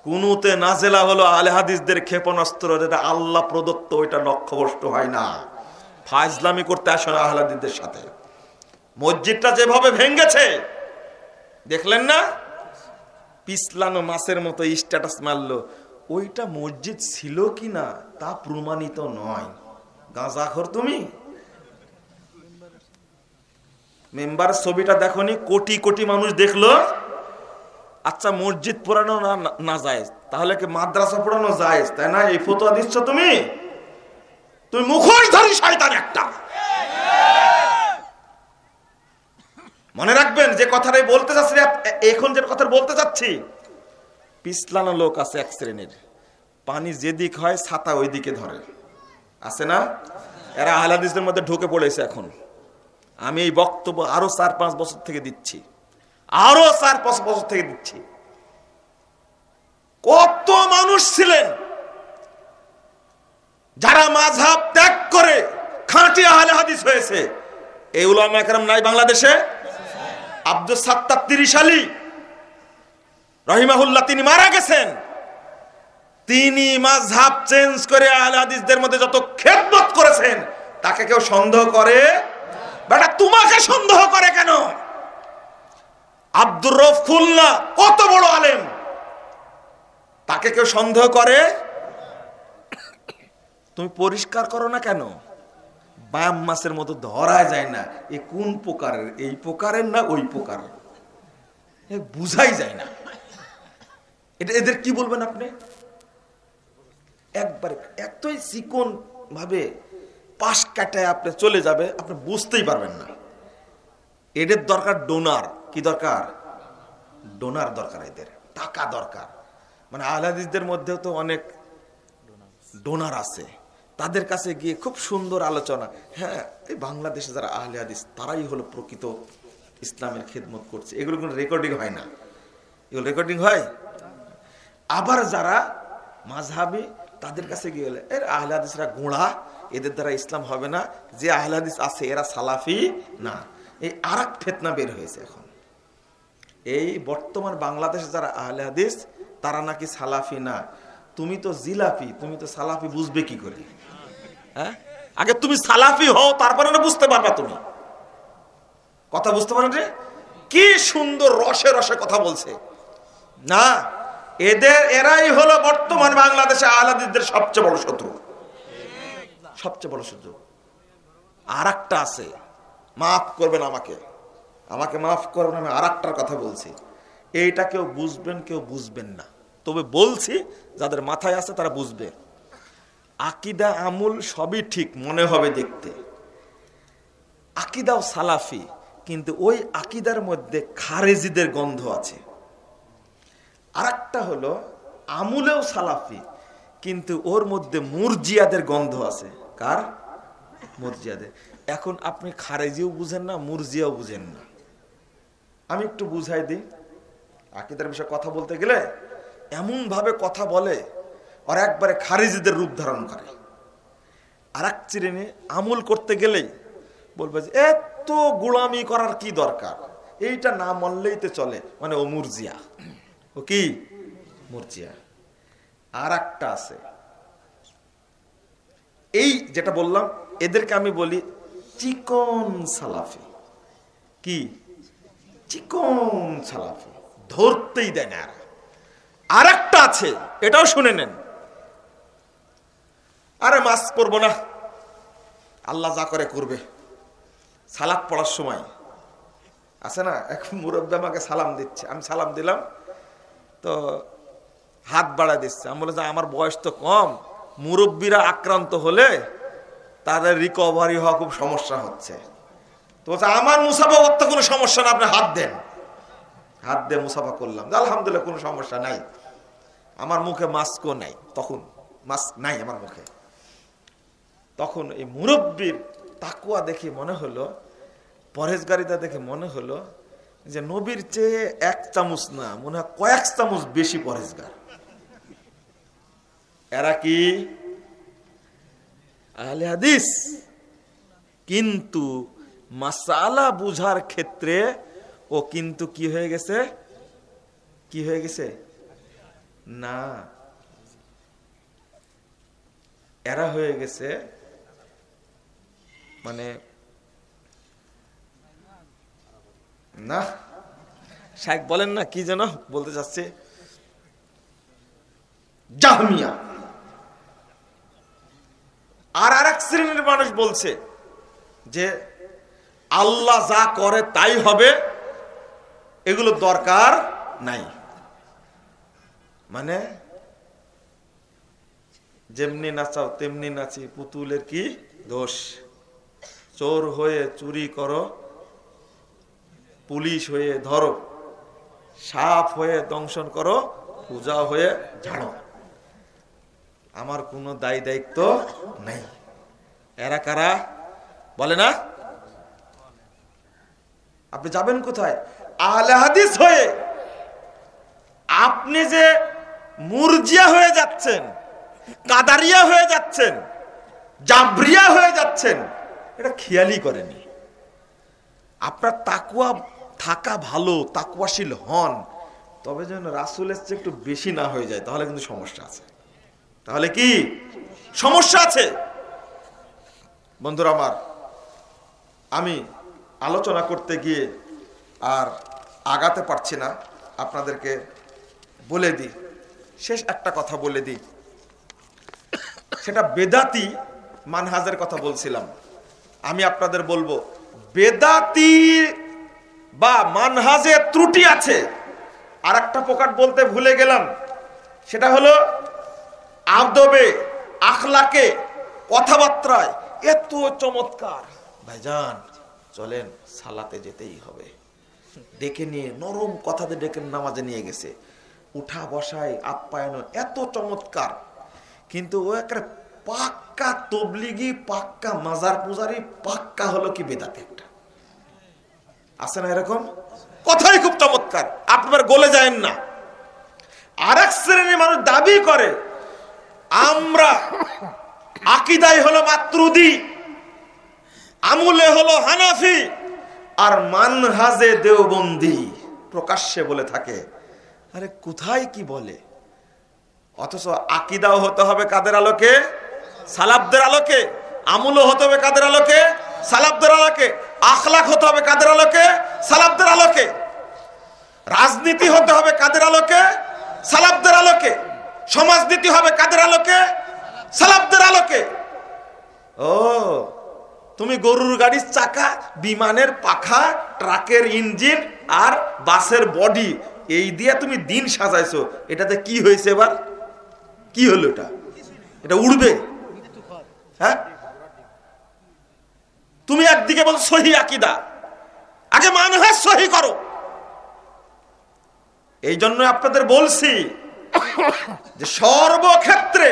কুনুতে নাজেলা হলো আহলে হাদিসদের ক্ষেপণাস্ত্র, যেটা আল্লাহ প্রদত্ত, ওইটা লক্ষ্যবস্তু হয় না। ফাজলামি করতে আসে না আহলে হাদিসদের সাথে। মসজিদটা যেভাবে ভেঙ্গেছে দেখলেন না? পিছলানো মাছের মতো স্ট্যাটাস মারলো, ওইটা মসজিদ ছিল কিনা তা প্রমাণিত নয়। গাঁজাখোর তুমি। মেম্বার ছবিটা দেখনি, কোটি কোটি মানুষ দেখলো। আচ্ছা মসজিদ পড়ানো না যায়, তাহলে কি মাদ্রাসা পড়ানো যায়? তাই না? এই ফতোয়া দিচ্ছ তুমি। তুমি মুখোশধারী শয়তান একটা। মনে রাখবেন যে কথাটাই বলতে চাচ্ছি, এখন যে কথা বলতে চাচ্ছি, পিছলানো লোক আছে এক শ্রেণীর, পানি যেদিক হয় ছাতা ওই দিকে ধরে, আছে না? এরা আহলে হাদিসদের মধ্যে ঢুকে পড়েছে এখন। আমি এই বক্তব্য আরো 4-5 বছর থেকে দিচ্ছি, আরো 4-5 বছর থেকে দিচ্ছি। কত মানুষ ছিলেন যারা মাযহাব ত্যাগ করে খাঁটি আহলে হাদিস হয়েছে। এই উলামা একরাম নাই বাংলাদেশে? আব্দুস সাত্তার 30 আলী রহিমাহুল্লাহ, তিনি মারা গেছেন। তিনি মাযহাব চেঞ্জ করে আহলে হাদিসদের মধ্যে যত খেদমত করেছেন, তাকে কেউ সন্দেহ করে? বেটা তোমাকে সন্দেহ করে কেন? আব্দুর রউফ খুলনা কত বড় আলেম, তাকে কেউ সন্দেহ করে? তুমি পরিষ্কার করো না কেন? বাম মাছের মতো ধরা যায় না, এ কোন প্রকারের, এই প্রকারের না ওই প্রকারের, বুঝাই যায় না। এটা এদের কি বলবেন আপনি? একবার এতই চিকন ভাবে পাশ কাটায় আপনি চলে যাবে, আপনি বুঝতেই পারবেন না। এদের দরকার ডোনার। কি দরকার? ডোনার দরকার, এদের টাকা দরকার। মানে আহলে হাদিসদের মধ্যেও তো অনেক ডোনার আছে, তাদের কাছে গিয়ে খুব সুন্দর আলোচনা। হ্যাঁ, এই বাংলাদেশে যারা আহলে হাদিস তারাই হলো প্রকৃত ইসলামের খেদমত করছে। এগুলো কোনো রেকর্ডিং হয় না, এগুলো রেকর্ডিং হয়। আবার যারা মাযহাবী, তাদের কাছে গিয়ে বলে এর আহলে হাদিসরা গোঁড়া, এদের দ্বারা ইসলাম হবে না, যে আহলে হাদিস আছে এরা সালাফি না। এই আরেক ফিতনা বের হয়েছে এখন। এই বর্তমান বাংলাদেশে যারা আহলে হাদিস তারা নাকি সালাফি না। তুমি তো জিলাপি, তুমি তো সালাফি বুঝবে কি করে? হ্যাঁ, আগে তুমি সালাফি হও, তারপরে না বুঝতে পারবা। তুমি কথা বুঝতে পারো যে কি সুন্দর রসে রসে কথা বলছে না? এরাই হলো বর্তমান বাংলাদেশে আহলে হাদিসদের সবচেয়ে বড় শত্রু, সবচেয়ে বড় শত্রু। আর একটা আছে, মাফ করবেন আমাকে মাফ করবেন, আমি আর একটার কথা বলছি। এইটা কেউ বুঝবেন কেউ বুঝবেন না, তবে বলছি যাদের মাথায় আছে তারা বুঝবে। আকীদা আমল সবই ঠিক মনে হবে দেখতে, আকীদাও সালাফি, কিন্তু ওই আকীদার মধ্যে খারেজিদের গন্ধ আছে। আর একটা হলো আমলেও সালাফি, কিন্তু ওর মধ্যে মুরজিয়াদের গন্ধ আছে। কার? মুরজিয়াদের। এখন আপনি খারেজিও বুঝেন না, মুরজিয়াও বুঝেন না। আমি একটু বুঝাই দিই। আকীদার বিষয়ে কথা বলতে গেলে এমন ভাবে কথা বলে, আর একবারে খারেজিদের রূপ ধারণ করে। আর এক শ্রেণী আমল করতে গেলেই বলবে যে এত গোলামি করার কি দরকার, এইটা না মানলেই তো চলে, মানে ও মুরজিয়া। ও কি? মুরজিয়া। আর একটা আছে, এই যেটা বললাম, এদেরকে আমি বলি চিকন সালাফি। কি? চিকন সালাফি, ধরতেই দেয় না। আর একটা আছে, এটাও শুনে নেন। আরে মাস পড়বো না, আল্লাহ যা করে করবে। সালাত পড়ার সময় আছে না, এক মুরব্বী আমাকে সালাম দিচ্ছে, আমি সালাম দিলাম, তো হাত বাড়া দিচ্ছে। আমি বলে যে আমার বয়স তো কম, মুরব্বীরা আক্রান্ত হলে তাদের রিকভারি হওয়া খুব সমস্যা হচ্ছে। তো বলছে আমার মুসাফা করতে কোনো সমস্যা না, আপনি হাত দেন। হাত দিয়ে মুসাফা করলাম, আলহামদুলিল্লাহ কোনো সমস্যা নাই। আমার মুখে মাস্কও নাই, তখন মাস্ক নাই আমার মুখে। তখন এই মুরব্বীর তাকওয়া দেখে মনে হলো, পরহেজগারিতা দেখে মনে হলো যে নবীর চেয়ে 1 চামচ না, মনে হয় কয়েক চামচ বেশি পরহেজগার। এরা কি? আহলে হাদিস, কিন্তু মাসালা বুঝার ক্ষেত্রে ও কিন্তু কি হয়ে গেছে? কি হয়ে গেছে? না, এরা হয়ে গেছে মানে না, শাইখ বলেন না কি যেন বলতে চাচ্ছে, জাহমিয়া। আর আরেক শ্রেণীর মানুষ বলছে যে আল্লাহ যা করে তাই হবে, এগুলো দরকার নাই। মানে যেমনি নাচাও তেমনি নাচি, পুতুলের কি দোষ? চোর হয়ে চুরি করো, পুলিশ হয়ে ধরো, সাপ হয়ে দংশন করো, পূজা হয়ে ঝাড়ো, আমার কোনো দায় দায়িত্ব নাই। এরা কারা বলে না? আপনি যাবেন কোথায়? আহলে হাদিস হয়ে আপনি যে মুরজিয়া হয়ে যাচ্ছেন, কাদারিয়া হয়ে যাচ্ছেন, জাবরিয়া হয়ে যাচ্ছেন, এটা খেয়ালই করেনি। আপনার তাকওয়া থাকা ভালো, তাকওয়াশীল হন, তবে যেন রাসূলের চেয়ে একটু বেশি না হয়ে যায়, তাহলে কিন্তু সমস্যা আছে। তাহলে কি সমস্যা আছে? বন্ধুরা আমার, আমি আলোচনা করতে গিয়ে আর আগাতে পারছি না, আপনাদেরকে বলে দিই, শেষ একটা কথা বলে দিই, সেটা বেদাতি মানহাজের কথা বলছিলাম। আমি আপনাদের বলবো, বেদাতি বা মানহাজে ত্রুটি আছে। আর একটা প্রকার বলতে ভুলে গেলাম, সেটা হলো আদবে, আখলাকে, কথাবার্তায় এত চমৎকার। ভাইজান চলেন, সালাতে যেতেই হবে, ডেকে নিয়ে নরম কথাতে ডেকে নামাজে নিয়ে গেছে, উঠা বসায় আপ্যায়ন এত চমৎকার, কিন্তু ও একটা পাক্কা তবলিগি, পাক্কা মাজার পূজারি, পাক্কা হলো কি বেদাতি একটা আছে না? এরকম কথাই খুব চমৎকার, আপনার গলে যায় না। আরেক শ্রেণীর মানুষ দাবি করে আমরা আকীদায় হলো মাতরুদি, আমলে হলো হানাফি, আর মানহাজে দেওবন্দি, প্রকাশ্যে বলে থাকে। আরে কোথায় কি বলে? অথচ আকীদাও হতে হবে কাদের আলোকে? সালাফদের আলোকে। আমলও হতে হবে কাদের আলোকে? সালাফদের আলোকে। আখলাক হতে হবে কাদের আলোকে? সালাফদের আলোকে। রাজনীতি হতে হবে কাদের আলোকে? সালাফদের আলোকে। সমাজনীতি হবে কাদের আলোকে? সালাফদের আলোকে। ও তুমি গরুর গাড়ির চাকা, বিমানের পাখা, ট্রাকের ইঞ্জিন আর বাসের বডি, এই দিয়ে তুমি দিন সাজাইছো, এটাতে কি হয়েছে? এবার কি হলো? এটা উড়বে? হ্যাঁ, তুমি একদিকে বল সহি আকীদা, আগে মানহাজ সহি করো। এই জন্য আপনাদের বলছি যে সর্বক্ষেত্রে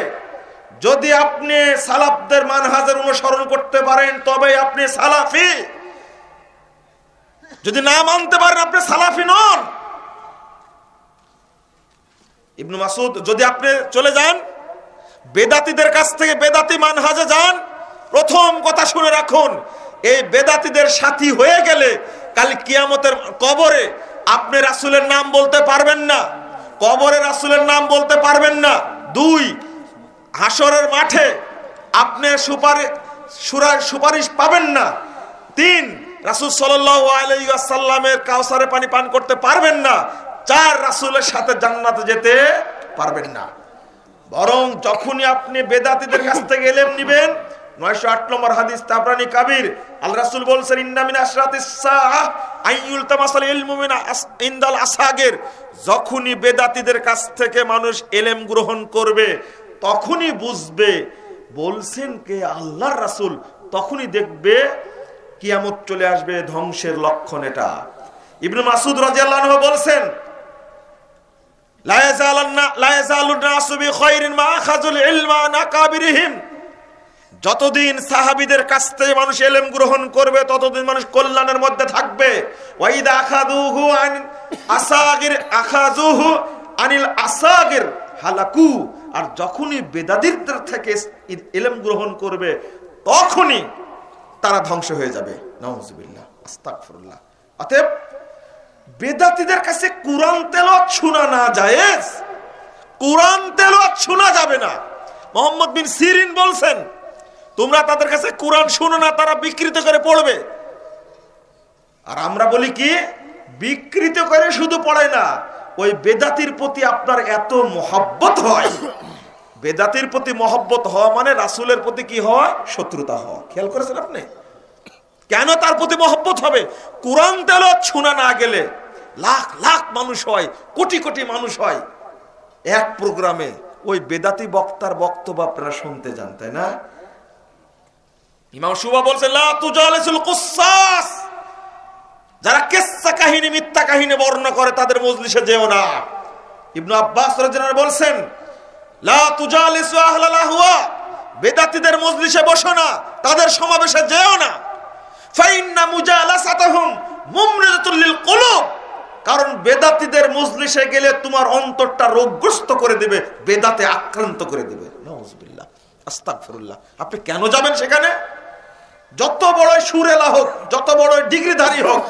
যদি আপনি সালাফদের মানহাজের অনুসরণ করতে পারেন তবে আপনি সালাফি, যদি না মানতে পারেন আপনি সালাফি নন। ইবনে মাসউদ, যদি আপনি চলে যান বেদাতীদের কাছ থেকে বেদাতি মানহাজে যান, প্রথম কথা শুনে রাখুন, এই বেদাতীদের সাথী হয়ে গেলে কাল কিয়ামতের কবরে আপনি রাসূলের নাম বলতে পারবেন না, কবরে রাসূলের নাম বলতে পারবেন না। 2, হাসরের মাঠে আপনি সুপারিশ পাবেন না। 3, রাসূল সাল্লাল্লাহু আলাইহি ওয়াসাল্লামের কাউসারের পানি পান করতে পারবেন না। 4, রাসূলের সাথে জান্নাতে যেতে পারবেন না। বরং যখনই আপনি বেদাতীদের কাছ থেকে ইলম নেবেন, 908 নম্বর হাদিস তাবরানী কাবীর, আল্লাহ রাসূল বলেন ইন্না মিন আশরাতিস সাআহ আইয়ুল তামাসাল ইলমু মিন ইনদাল আসাগির, যখনই বেদাতীদের কাছ থেকে মানুষ ইলম গ্রহণ করবে তখনই বুঝবে বলছেন কে আল্লাহর রাসূল, তখনই দেখবে কিয়ামত চলে আসবে, ধ্বংসের লক্ষণ এটা। ইবনে মাসউদ রাদিয়াল্লাহু আনহু বলেন লা ইয়াজালুন নাসু বিখাইরিন মা আখাযুল ইলমা আন আকাবিরিহিম, যতদিন সাহাবীদের কাছ থেকে মানুষ ইলম গ্রহণ করবে ততদিন মানুষ কল্যাণের মধ্যে থাকবে। ওয়া ইদা আখাযুহু আন আসাগির আখাযুহু আনিল আসাগির হালাকু, আর যখনই বেদাতীদের থেকে ইলম গ্রহণ করবে তখনই তারা ধ্বংস হয়ে যাবে। নাউযুবিল্লাহ, আস্তাগফিরুল্লাহ। অতএব বেদাতীদের কাছে কুরআন তেলাওয়াত শোনা না জায়েজ, কুরআন তেলাওয়াত শোনা যাবে না। মুহাম্মদ বিন সিরিন বলছেন তোমরা তাদের কাছে কুরআন শুনো না, তারা বিকৃত করে পড়বে। আর আমরা বলি কি বিকৃত করে শুধু পড়ে না, ওই বেদাতির প্রতি আপনার এত মহব্বত হয়। বেদাতির প্রতি মহব্বত হওয়া মানে রাসূলের প্রতি কি হওয়া? শত্রুতা হওয়া। খেয়াল করেছেন আপনি? কেন তার প্রতি মহব্বত হবে? কোরআন তেলাওয়াত শোনা না গেলে লাখ লাখ মানুষ হয়, কোটি কোটি মানুষ হয় এক প্রোগ্রামে, ওই বেদাতি বক্তার বক্তব্য আপনারা শুনতে যান, তাই না? ইমাম শুবা বলছেন লা তুজালিসুল কুসাস, যারা কিসসা কাহিনী মিথ্যা কাহিনী বর্ণনা করে তাদের মজলিসে যেও না। ইবনে আব্বাস রাদিয়াল্লাহু আনহু বলছেন লা তুজালিসু আহলাল আহওয়া, বেদাতীদের মজলিসে বসো না, তাদের সমাবেশে যেও না। ফাইন্না মুজালাসাতাহুম মুমরিদাতুল লিল কুলুব, কারণ বেদাতীদের মজলিসে গেলে তোমার অন্তরটা রোগগ্রস্ত করে দিবে, বেদাতে আক্রান্ত করে দিবে। নাউযুবিল্লাহ, আস্তাগফিরুল্লাহ। আপনি কেন যাবেন সেখানে? যত বড় সুরেলা হোক, যত বড় ডিগ্রিধারী হোক,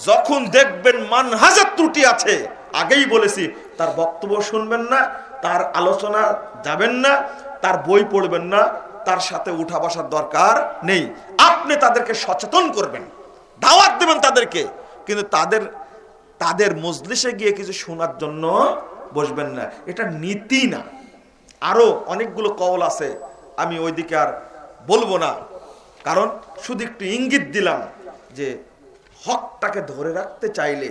যখন দেখবেন মানহাজের ত্রুটি আছে, আগেই বলেছি, তার বক্তব্য শুনবেন না, তার আলোচনা যাবেন না, তার বই পড়বেন না, তার সাথে উঠা বসার দরকার নেই। আপনি তাদেরকে সচেতন করবেন, দাওয়াত দেবেন তাদেরকে, কিন্তু তাদের মজলিসে গিয়ে কিছু শোনার জন্য বসবেন না। এটা নীতি না। আরো অনেকগুলো কওল আছে, আমি ওইদিকে আর বলবো না, কারণ শুধু একটু ইঙ্গিত দিলাম যে হকটাকে ধরে রাখতে চাইলে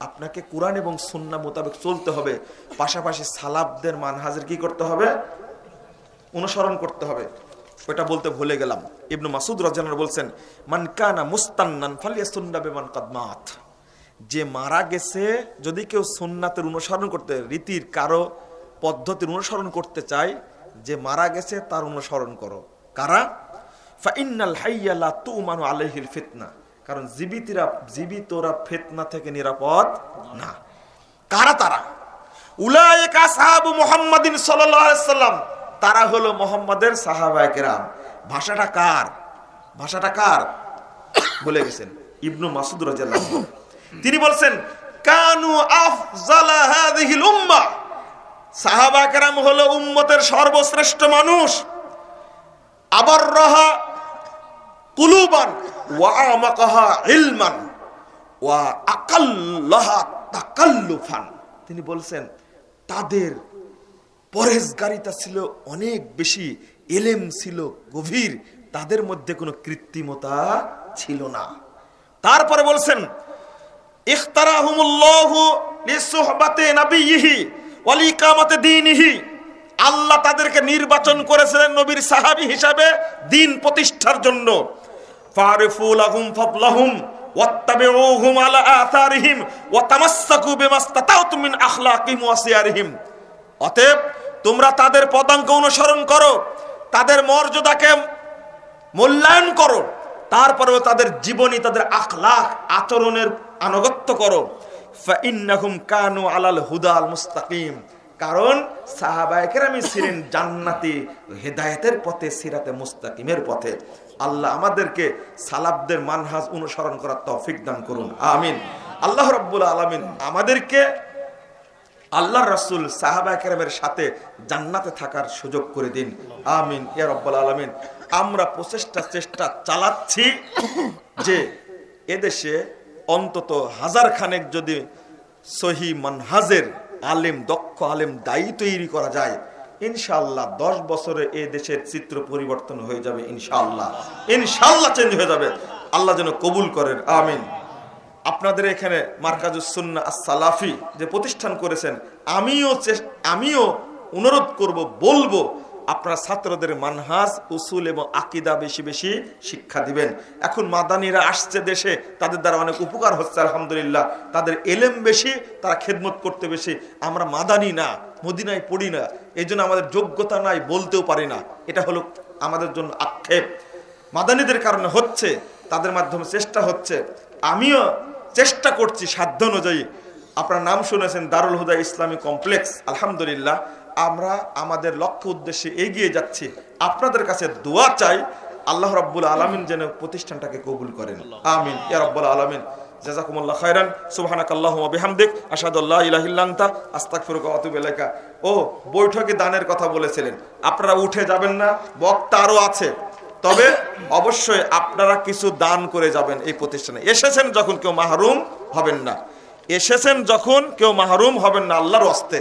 আপনাকে কোরআন এবং সুন্নাহ মোতাবেক চলতে হবে, পাশাপাশি সালাফদের মানহাজের কি করতে হবে? অনুসরণ করতে হবে। ওটা বলতে ভুলে গেলাম। ইবনে মাসউদ রাদিয়াল্লাহু আনহু বলছেন মান কানা মুস্তান্নান ফালিয়াসুন্না বিমান কাদ মাত, যে মারা গেছে যদি কেউ সুন্নাতের অনুসরণ করতে, রীতির কারো পদ্ধতির অনুসরণ করতে চায়, যে মারা গেছে তার অনুসরণ করো। কারা? ফাইন্নাল হাইয়া লা তুমানু আলাইহিল ফিতনা, কারণ জীবিতরা ফিতনা থেকে নিরাপদ না। কারা তারা? উলাইকা আসহাবু মুহাম্মাদিন সাল্লাল্লাহু আলাইহি ওয়াসাল্লাম, তারা হলো মুহাম্মাদের সাহাবায়ে কেরাম। ভাষাটা কার? ভাষাটা কার বলে গেছেন ইবনে মাসউদ রাদিয়াল্লাহু আনহু। তিনি বলছেন কানু আফজালা হাযিহিল উম্মাহ, সাহাবায়ে কেরাম হলো উম্মতের সর্বশ্রেষ্ঠ মানুষ। আবাররাহা কুলুবান ওয়া আমাকাহা ইলমান ওয়া আকাল্লাহা তাকাল্লুফান। তিনি বলছেন তাদের পরহেজগারিতা ছিল অনেক বেশি, ইলম ছিল গভীর, তাদের মধ্যে কোনো কৃত্রিমতা ছিল না। তারপরে বলছেন ইখতারাহুমুল্লাহু লিসুহবাতি নাবিয়িহি ওয়া লিকামাতি দীনিহি, আল্লাহ তাদেরকে নির্বাচন করেছিলেন নবীর সাহাবী হিসাবে দ্বীন প্রতিষ্ঠার জন্য। ফারিফু লাহুম ফাদলাহুম ওয়াত্তাবিউহুম আলা আথারিহিম ওয়া তামাসসাকু বিমাস্তাতাউতুম মিন আখলাকিহিম ওয়া সিয়ারিহিম। অতএব তোমরা তাদের পদাঙ্ক অনুসরণ করো, তাদের মর্যাদাকে মূল্যায়ন করো, তারপরেও তাদের জীবনী, তাদের আখলাক, আচরণের আনুগত্য করো। ফাইন্নাহুম কানু আলাল হুদাল মুস্তাকিম, কারণ সাহাবায়ে কেরাম ছিলেন জান্নাতি হেদায়েতের পথে, সিরাতে মুস্তাকিমের পথে। আল্লাহ আমাদেরকে সালাফদের মানহাজ অনুসরণ করার তৌফিক দান করুন, আমিন। আল্লাহ রাব্বুল আলামিন আমাদেরকে আল্লাহর রাসূল সাহাবায়ে কেরামের সাথে জান্নাতে থাকার সুযোগ করে দিন, আমিন ইয়া রাব্বুল আলামিন। আমরা চেষ্টা চালাচ্ছি যে এদেশে অন্তত 1000 খানেক যদি সহি মানহাজের আলেম, দক্ষ আলেম, দায়ী তৈরি করা যায়, ইনশাআল্লাহ 10 বছরে এই দেশের চিত্র পরিবর্তন হয়ে যাবে। ইনশাআল্লাহ চেঞ্জ হয়ে যাবে। আল্লাহ যেন কবুল করেন, আমিন। আপনাদের এখানে মারকাজুস সুন্নাহ আস-সালাফি যে প্রতিষ্ঠান করেছেন, আমিও অনুরোধ করব, বলবো আপনারা ছাত্রদের মানহাজ, উসুল এবং আকীদা বেশি বেশি শিক্ষা দিবেন। এখন মাদানীরা আসছে দেশে, তাদের দ্বারা অনেক উপকার হচ্ছে আলহামদুলিল্লাহ। তাদের এলেম বেশি, তারা খেদমত করতে বেশি। আমরা মাদানী না, মদিনায় পড়ি না, এই জন্য আমাদের যোগ্যতা নাই, বলতেও পারি না। এটা হলো আমাদের জন্য আক্ষেপ। মাদানীদের কারণে হচ্ছে, তাদের মাধ্যমে চেষ্টা হচ্ছে। আমিও চেষ্টা করছি সাধ্য অনুযায়ী। আপনারা নাম শুনেছেন দারুল হুদা ইসলামী কমপ্লেক্স, আলহামদুলিল্লাহ আমরা আমাদের লক্ষ্য উদ্দেশ্যে এগিয়ে যাচ্ছি। আপনাদের কাছে দোয়া চাই, আল্লাহ রাব্বুল আলামিন যেন প্রতিষ্ঠানটাকে কবুল করেন, আমিন ইয়া রাব্বুল আলামিন। জাযাকুমুল্লাহ খাইরান, সুবহানাকাল্লাহুম্মা বিহামদিক, আশহাদু আল্লা ইলাহা ইল্লা আনতা, আস্তাগফিরুকা ওয়া আতুবু ইলাইকা। ও বৈঠকে দানের কথা বলেছিলেন, আপনারা উঠে যাবেন না, বক্তা আরো আছে, তবে অবশ্যই আপনারা কিছু দান করে যাবেন এই প্রতিষ্ঠানে। এসেছেন যখন কেউ মাহরুম হবেন না, এসেছেন যখন কেউ মাহরুম হবেন না আল্লাহর ওয়াস্তে।